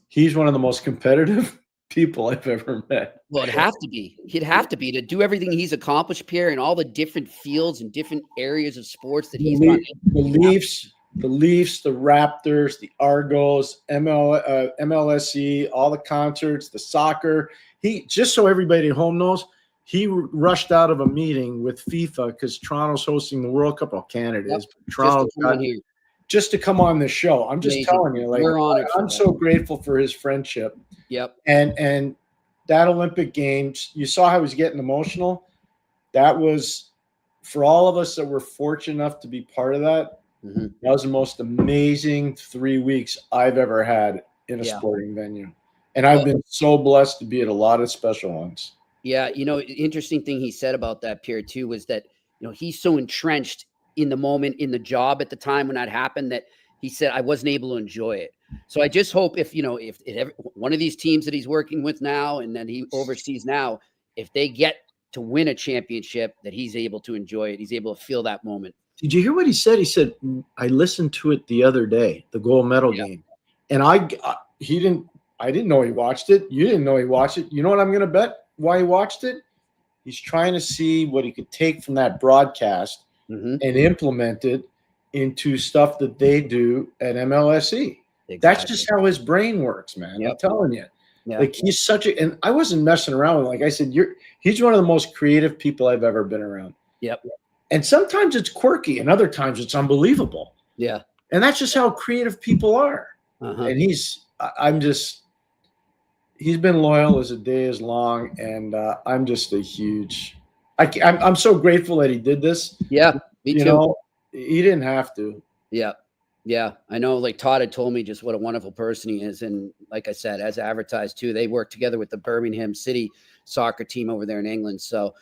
he's one of the most competitive people I've ever met. Well, it'd have to be. He'd have to be to do everything he's accomplished, Pierre, in all the different fields and different areas of sports that he's done. The Leafs, the Raptors, the Argos, MLSE, all the concerts, the soccer. He, just so everybody at home knows, he rushed out of a meeting with FIFA because Toronto's hosting the World Cup. Well, Canada is. Toronto's just to come on the show. I'm just telling you, like, I'm so grateful for his friendship. Yep. And that Olympic Games, you saw how he was getting emotional. That was, for all of us that were fortunate enough to be part of that, that was the most amazing 3 weeks I've ever had in a sporting venue. And I've been so blessed to be at a lot of special ones. Yeah, interesting thing he said about that, Pierre, too, was that, he's so entrenched in the moment, in the job at the time when that happened, that he said, I wasn't able to enjoy it. So I just hope if one of these teams that he's working with now and that he oversees now, if they get to win a championship, that he's able to enjoy it. He's able to feel that moment. Did you hear what he said? He said, I listened to it the other day, the gold medal game. And I didn't know he watched it. You didn't know he watched it. You know what I'm going to bet why he watched it? He's trying to see what he could take from that broadcast and implement it into stuff that they do at MLSE. Exactly. That's just how his brain works, man. I'm telling you. Yeah. Like he's and I wasn't messing around with him. Like I said, he's one of the most creative people I've ever been around. Yep. And sometimes it's quirky and other times it's unbelievable. Yeah. And that's just how creative people are. And he's been loyal as a day is long. And I'm just a huge, I'm so grateful that he did this. Yeah. Me too. He didn't have to. Yeah. Yeah. I know, like Todd had told me just what a wonderful person he is. And like I said, as advertised too, they work together with the Birmingham City soccer team over there in England. So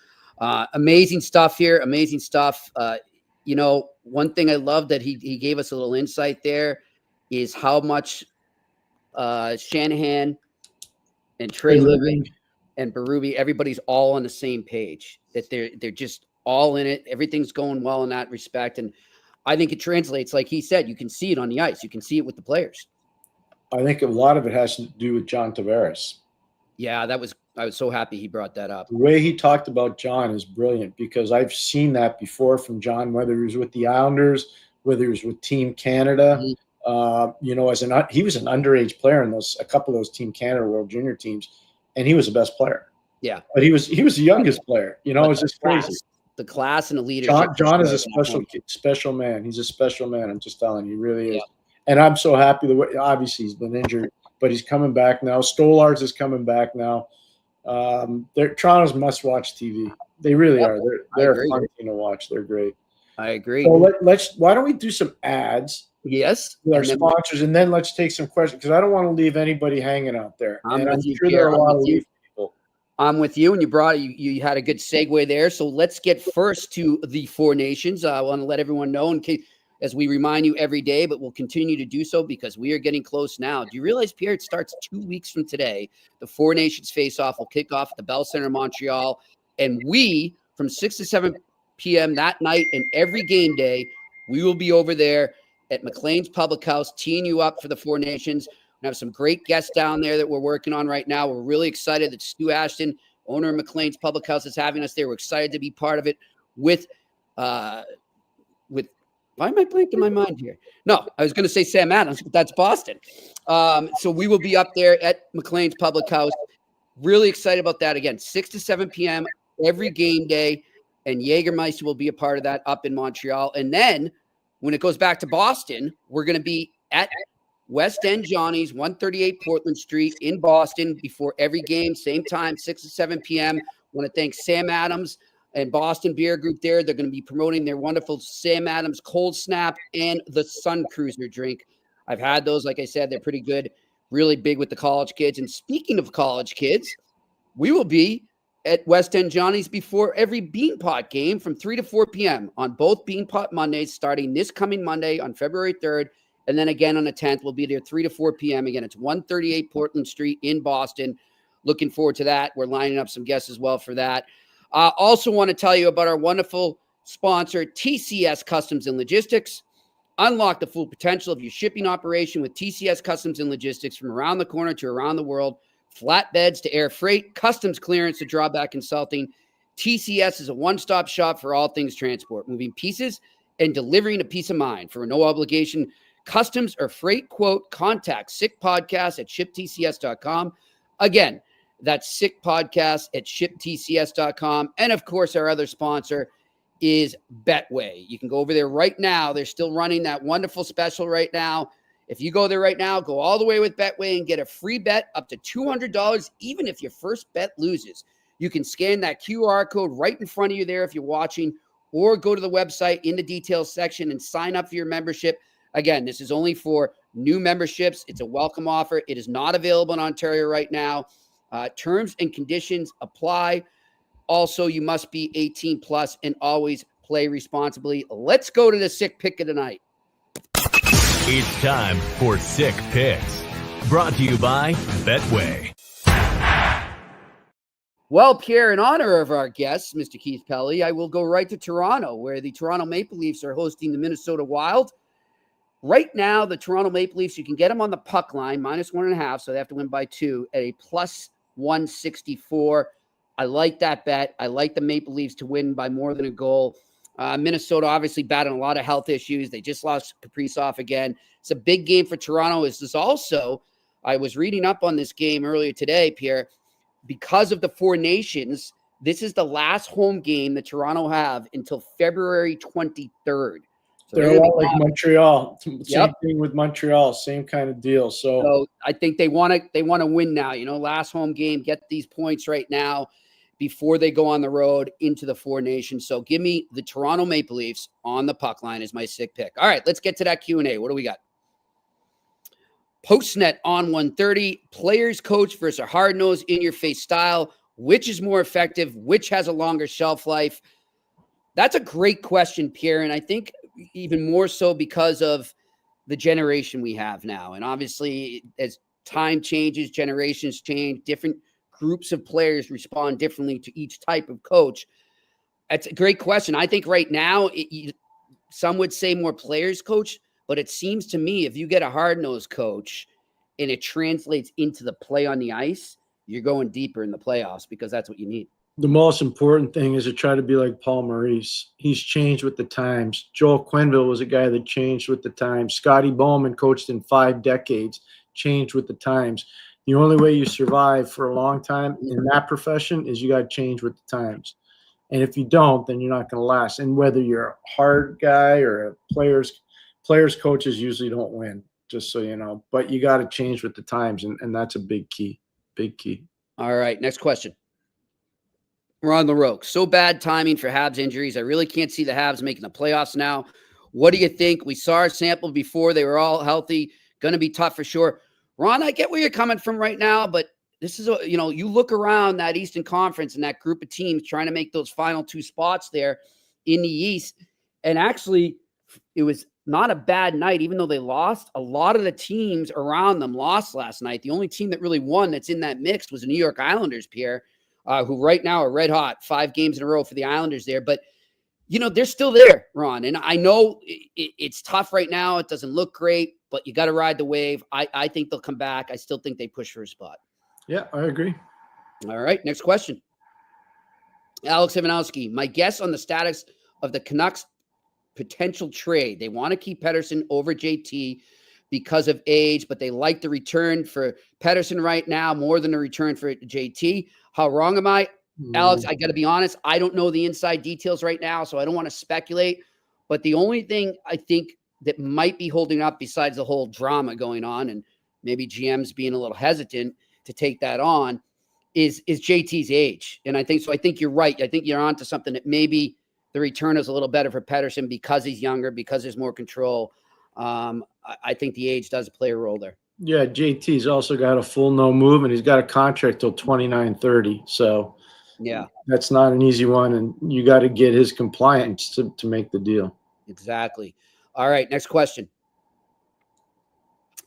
amazing stuff here. Amazing stuff. One thing I love that he gave us a little insight there is how much Shanahan and Trey Living and Berube, everybody's all on the same page, that they're just all in it. Everything's going well in that respect. And I think it translates, like he said, you can see it on the ice. You can see it with the players. I think a lot of it has to do with John Tavares. Yeah, I was so happy he brought that up. The way he talked about John is brilliant because I've seen that before from John, whether he was with the Islanders, whether he was with Team Canada. He was an underage player in a couple of those Team Canada World Junior teams, and he was the best player. Yeah, but he was the youngest player. It was just crazy. The class and the leadership. John is a special man. He's a special man. I'm just telling you, he really is. And I'm so happy the way. Obviously, he's been injured, but he's coming back now. Stolars is coming back now. Toronto's must-watch TV. They really are. They're a fun team to watch. They're great. I agree. So why don't we do some ads? Yes, with our sponsors, and then let's take some questions because I don't want to leave anybody hanging out there. I'm sure there are a lot of Leaf people. I'm with you, and you had a good segue there. So let's get first to the Four Nations. I want to let everyone know, in case, as we remind you every day, but we'll continue to do so because we are getting close now. Do you realize, Pierre, it starts 2 weeks from today. The Four Nations face-off will kick off at the Bell Center in Montreal, and we, from 6 to 7 p.m. that night and every game day, we will be over there at McLean's Public House, teeing you up for the Four Nations. We have some great guests down there that we're working on right now. We're really excited that Stu Ashton, owner of McLean's Public House, is having us there. We're excited to be part of it with why am I blanking my mind here? No, I was going to say Sam Adams, but that's Boston. So we will be up there at McLean's Public House. Really excited about that. Again, 6 to 7 p.m. every game day, and Jägermeister will be a part of that up in Montreal. And then when it goes back to Boston, we're going to be at West End Johnny's, 138 Portland Street in Boston before every game, same time, 6 to 7 p.m. I want to thank Sam Adams and Boston Beer Group there. They're going to be promoting their wonderful Sam Adams Cold Snap and the Sun Cruiser drink. I've had those. Like I said, they're pretty good, really big with the college kids. And speaking of college kids, we will be at West End Johnny's before every Beanpot game from 3 to 4 p.m. on both Beanpot Mondays, starting this coming Monday on February 3rd. And then again on the 10th, we'll be there 3 to 4 p.m. Again, it's 138 Portland Street in Boston. Looking forward to that. We're lining up some guests as well for that. Also want to tell you about our wonderful sponsor, TCS Customs and Logistics. Unlock the full potential of your shipping operation with TCS Customs and Logistics from around the corner to around the world. Flatbeds to air freight, customs clearance to drawback consulting. TCS is a one-stop shop for all things transport, moving pieces and delivering a peace of mind. For no obligation customs or freight quote, contact sickpodcast at shiptcs.com. Again, that's sickpodcast at shiptcs.com. And of course, our other sponsor is Betway. You can go over there right now. They're still running that wonderful special right now. If you go there right now, go all the way with Betway and get a free bet up to $200, even if your first bet loses. You can scan that QR code right in front of you there if you're watching, or go to the website in the details section and sign up for your membership. Again, this is only for new memberships. It's a welcome offer. It is not available in Ontario right now. Terms and conditions apply. Also, you must be 18 plus and always play responsibly. Let's go to the sick pick of the night. It's time for Sick Picks, brought to you by Betway. Well, Pierre, in honor of our guest, Mr. Keith Pelley, I will go right to Toronto, where the Toronto Maple Leafs are hosting the Minnesota Wild. Right now, the Toronto Maple Leafs, you can get them on the puck line, -1.5, so they have to win by 2, at a +164. I like that bet. I like the Maple Leafs to win by more than a goal. Minnesota obviously battling a lot of health issues. They just lost Kaprizov again. It's a big game for Toronto. This is also, I was reading up on this game earlier today, Pierre, because of the Four Nations, this is the last home game that Toronto have until February 23rd. So they're a lot like Montreal. Same thing with Montreal, same kind of deal. So I think they want to win now. Last home game, get these points right now before they go on the road into the Four Nations. So give me the Toronto Maple Leafs on the puck line as my sick pick. All right, let's get to that Q&A. What do we got? Postnet on 130, players coach versus a hard-nosed, in-your-face style. Which is more effective? Which has a longer shelf life? That's a great question, Pierre, and I think even more so because of the generation we have now. And obviously, as time changes, generations change, different groups of players respond differently to each type of coach. That's a great question. I think right now, some would say more players coach, but it seems to me if you get a hard-nosed coach and it translates into the play on the ice, you're going deeper in the playoffs because that's what you need. The most important thing is to try to be like Paul Maurice. He's changed with the times. Joel Quenneville was a guy that changed with the times. Scotty Bowman coached in 5 decades, changed with the times. The only way you survive for a long time in that profession is you got to change with the times. And if you don't, then you're not going to last. And whether you're a hard guy or a players coaches usually don't win, just so you know. But you got to change with the times, and that's a big key. Big key. All right, next question. Ron LaRoque. So bad timing for Habs injuries. I really can't see the Habs making the playoffs now. What do you think? We saw our sample before. They were all healthy. Going to be tough for sure. Ron, I get where you're coming from right now, but this is, you look around that Eastern Conference and that group of teams trying to make those final 2 spots there in the East. And actually, it was not a bad night, even though they lost. A lot of the teams around them lost last night. The only team that really won that's in that mix was the New York Islanders, Pierre, who right now are red hot, 5 games in a row for the Islanders there. But, they're still there, Ron. And I know it's tough right now. It doesn't look great, but you got to ride the wave. I think they'll come back. I still think they push for a spot. Yeah, I agree. All right, next question. Alex Ivanowski, my guess on the status of the Canucks potential trade. They want to keep Pettersson over JT because of age, but they like the return for Pettersson right now more than the return for JT. How wrong am I? Alex, I got to be honest. I don't know the inside details right now, so I don't want to speculate. But the only thing I think that might be holding up besides the whole drama going on and maybe GM's being a little hesitant to take that on is JT's age. And I think you're right. I think you're onto something that maybe the return is a little better for Pettersson because he's younger, because there's more control. I think the age does play a role there. Yeah, JT's also got a full no move, and he's got a contract till 29-30. So Yeah, That's not an easy one, and you got to get his compliance to make the deal. exactly. All right, next question.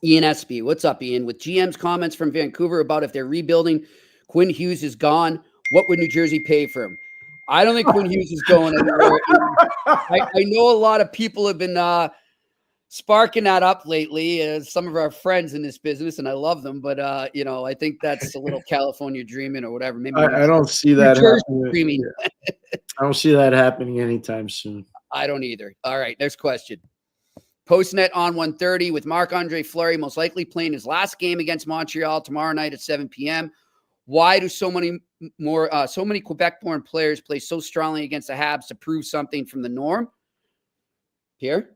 Ian Espy. What's up, Ian? With GM's comments from Vancouver about if they're rebuilding, Quinn Hughes is gone, what would New Jersey pay for him? I don't think Quinn Hughes is going anywhere. I know a lot of people have been sparking that up lately. Some of our friends in this business, and I love them, but I think that's a little California dreaming or whatever. Maybe I don't see that happening. dreaming. I don't see that happening anytime soon. I don't either. All right, next question. Postnet on 1:30 with Marc-Andre Fleury most likely playing his last game against Montreal tomorrow night at 7 p.m. Why do so many Quebec-born players play so strongly against the Habs to prove something from the norm? Pierre?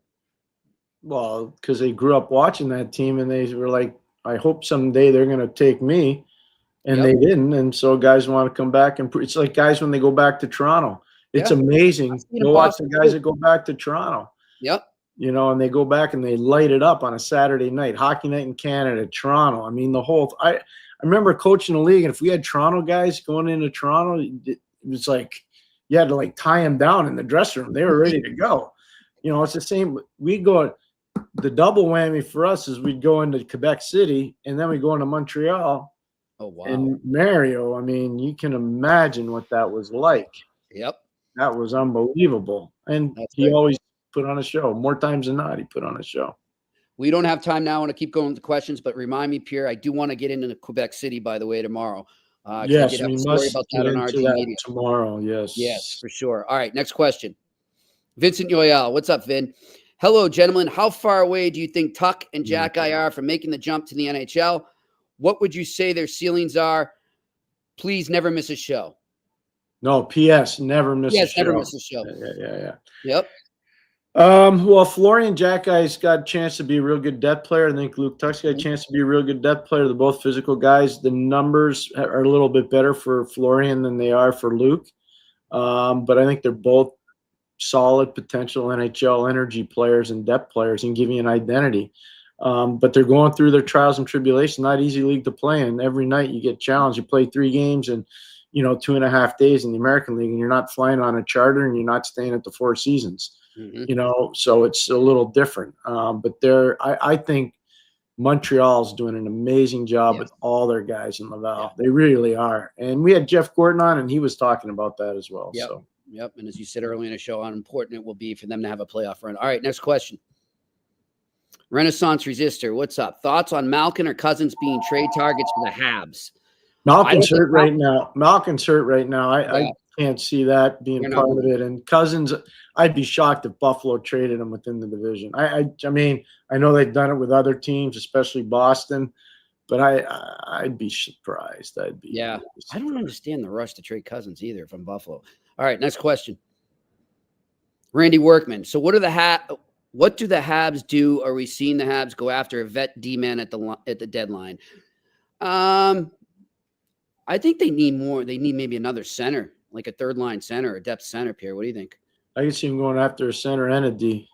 Well, because they grew up watching that team and they were like, I hope someday they're going to take me. And they didn't. And so guys want to come back. And it's like guys when they go back to Toronto. It's amazing. Go watch the guys that go back to Toronto. Yep. And they go back and they light it up on a Saturday night. Hockey night in Canada, Toronto. I mean, I remember coaching the league, and if we had Toronto guys going into Toronto, it was like you had to like tie them down in the dressing room. They were ready to go. It's the same. We go. The double whammy for us is we'd go into Quebec City and then we go into Montreal. Oh, wow. And Mario, I mean, you can imagine what that was like. Yep. That was unbelievable. And he always put on a show. More times than not, he put on a show. We don't have time now. I want to keep going with the questions, but remind me, Pierre, I do want to get into Quebec City, by the way, tomorrow. Yes, we must about get that on into RG that Media. tomorrow. Yes. Yes, for sure. All right, next question. Vincent Yoyal. What's up, Vin? Hello, gentlemen. How far away do you think Tuck and Jack are from making the jump to the NHL? What would you say their ceilings are? Please never miss a show. No, P.S. Never miss a show. Never miss a show. Yeah. Yep. Well, Florian Jack guy's got a chance to be a real good depth player. I think Luke Tuck's got a chance to be a real good depth player. They're both physical guys. The numbers are a little bit better for Florian than they are for Luke. But I think they're both solid potential NHL energy players and depth players and give you an identity. But they're going through their trials and tribulations. Not easy league to play in. Every night you get challenged. You play 3 games in 2.5 days in the American League, and you're not flying on a charter and you're not staying at the Four Seasons. So it's a little different. But I think Montreal's doing an amazing job with all their guys in Laval. They really are. And we had Jeff Gordon on, and he was talking about that as well. Yep. And as you said earlier in the show, how important it will be for them to have a playoff run. All right, next question. Renaissance Resistor, what's up? Thoughts on Malkin or Cousins being trade targets for the Habs? Malkin's hurt right now. I can't see that being part of it. And Cousins, I'd be shocked if Buffalo traded him within the division. I mean, I know they've done it with other teams, especially Boston, but I'd be surprised. I don't understand the rush to trade Cousins either from Buffalo. All right, next question. Randy Workman. So what do the Habs do? Are we seeing the Habs go after a vet D-man at the deadline? I think they need more. They need maybe another center, like a third-line center, a depth center, Pierre. What do you think? I can see him going after a center and a D.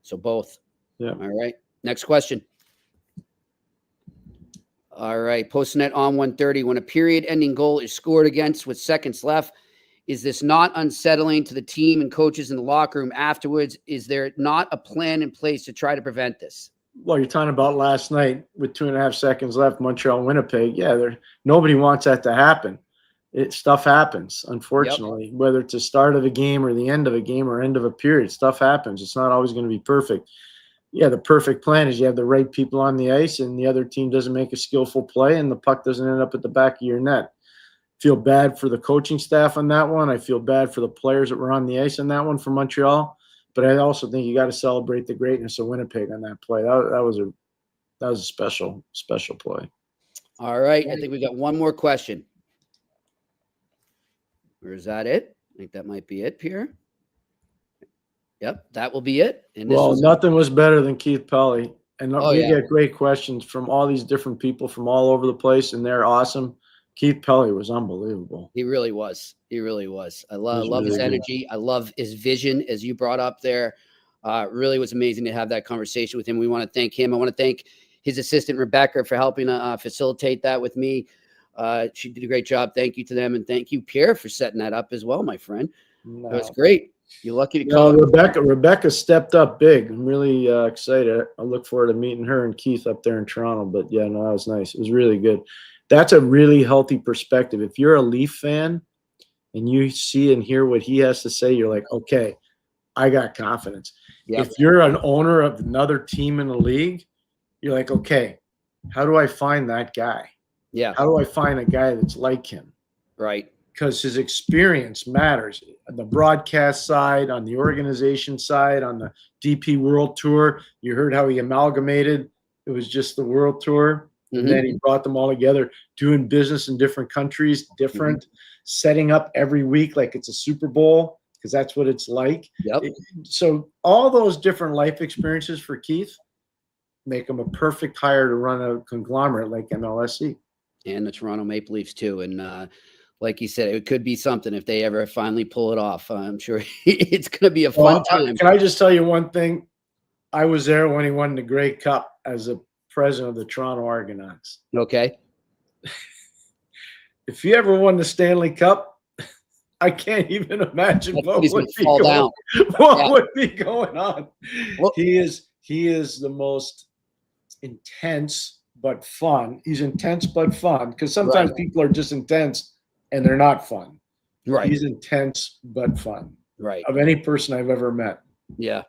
So both. Yeah. All right. Next question. All right. Postnet on 1:30. When a period-ending goal is scored against with seconds left, is this not unsettling to the team and coaches in the locker room afterwards? Is there not a plan in place to try to prevent this? Well, you're talking about last night with 2.5 seconds left, Montreal, Winnipeg. Yeah, nobody wants that to happen. Stuff happens, unfortunately, whether it's the start of a game or the end of a game or end of a period. Stuff happens. It's not always going to be perfect. Yeah, the perfect plan is you have the right people on the ice and the other team doesn't make a skillful play and the puck doesn't end up at the back of your net. Feel bad for the coaching staff on that one. I feel bad for the players that were on the ice on that one for Montreal. But I also think you got to celebrate the greatness of Winnipeg on that play. That was a special play. All right. I think we got one more question. Or is that it? I think that might be it, Pierre. Yep, that will be it. And nothing was better than Keith Pelley. And we get great questions from all these different people from all over the place, and they're awesome. Keith Pelley was unbelievable. He really was. I love his energy. I love his vision, as you brought up there. Really was amazing to have that conversation with him. We want to thank him. I want to thank his assistant, Rebecca, for helping facilitate that with me. She did a great job. Thank you to them. And thank you, Pierre, for setting that up as well, my friend. No. That was great. You're lucky to No, come. Rebecca stepped up big. I'm really excited. I look forward to meeting her and Keith up there in Toronto. But yeah, no, that was nice. It was really good. That's a really healthy perspective. If you're a Leaf fan and you see and hear what he has to say, you're like, okay, I got confidence. Yep. If you're an owner of another team in the league, you're like, okay, how do I find that guy? Yeah. How do I find a guy that's like him? Right. Because his experience matters on the broadcast side, on the organization side, on the DP World Tour. You heard how he amalgamated. It was just the World Tour. And then he brought them all together, doing business in different countries, different, setting up every week like it's a Super Bowl, because that's what it's like. Yep. So all those different life experiences for Keith make him a perfect hire to run a conglomerate like MLSE. And the Toronto Maple Leafs too. And like you said, it could be something if they ever finally pull it off. I'm sure it's going to be a fun time. Can I just tell you one thing? I was there when he won the Grey Cup as a president of the Toronto Argonauts. Okay. If he ever won the Stanley Cup, I can't even imagine what would be going on. Well, He is the most intense but fun. He's intense but fun, because sometimes people are just intense and they're not fun. Right. He's intense but fun. Right. Of any person I've ever met. Yeah.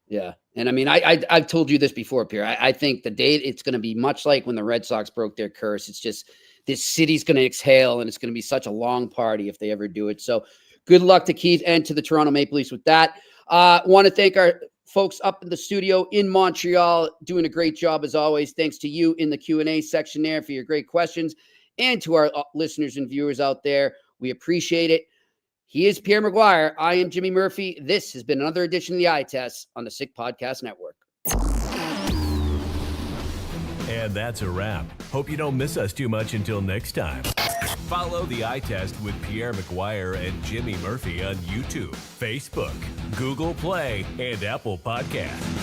Yeah. And I mean, I've told you this before, Pierre. I think the day it's going to be much like when the Red Sox broke their curse. It's just this city's going to exhale, and it's going to be such a long party if they ever do it. So good luck to Keith and to the Toronto Maple Leafs with that. Want to thank our folks up in the studio in Montreal, doing a great job as always. Thanks to you in the Q&A section there for your great questions, and to our listeners and viewers out there. We appreciate it. He is Pierre McGuire. I am Jimmy Murphy. This has been another edition of the Eye Test on the Sick Podcast Network. And that's a wrap. Hope you don't miss us too much until next time. Follow the Eye Test with Pierre McGuire and Jimmy Murphy on YouTube, Facebook, Google Play, and Apple Podcasts.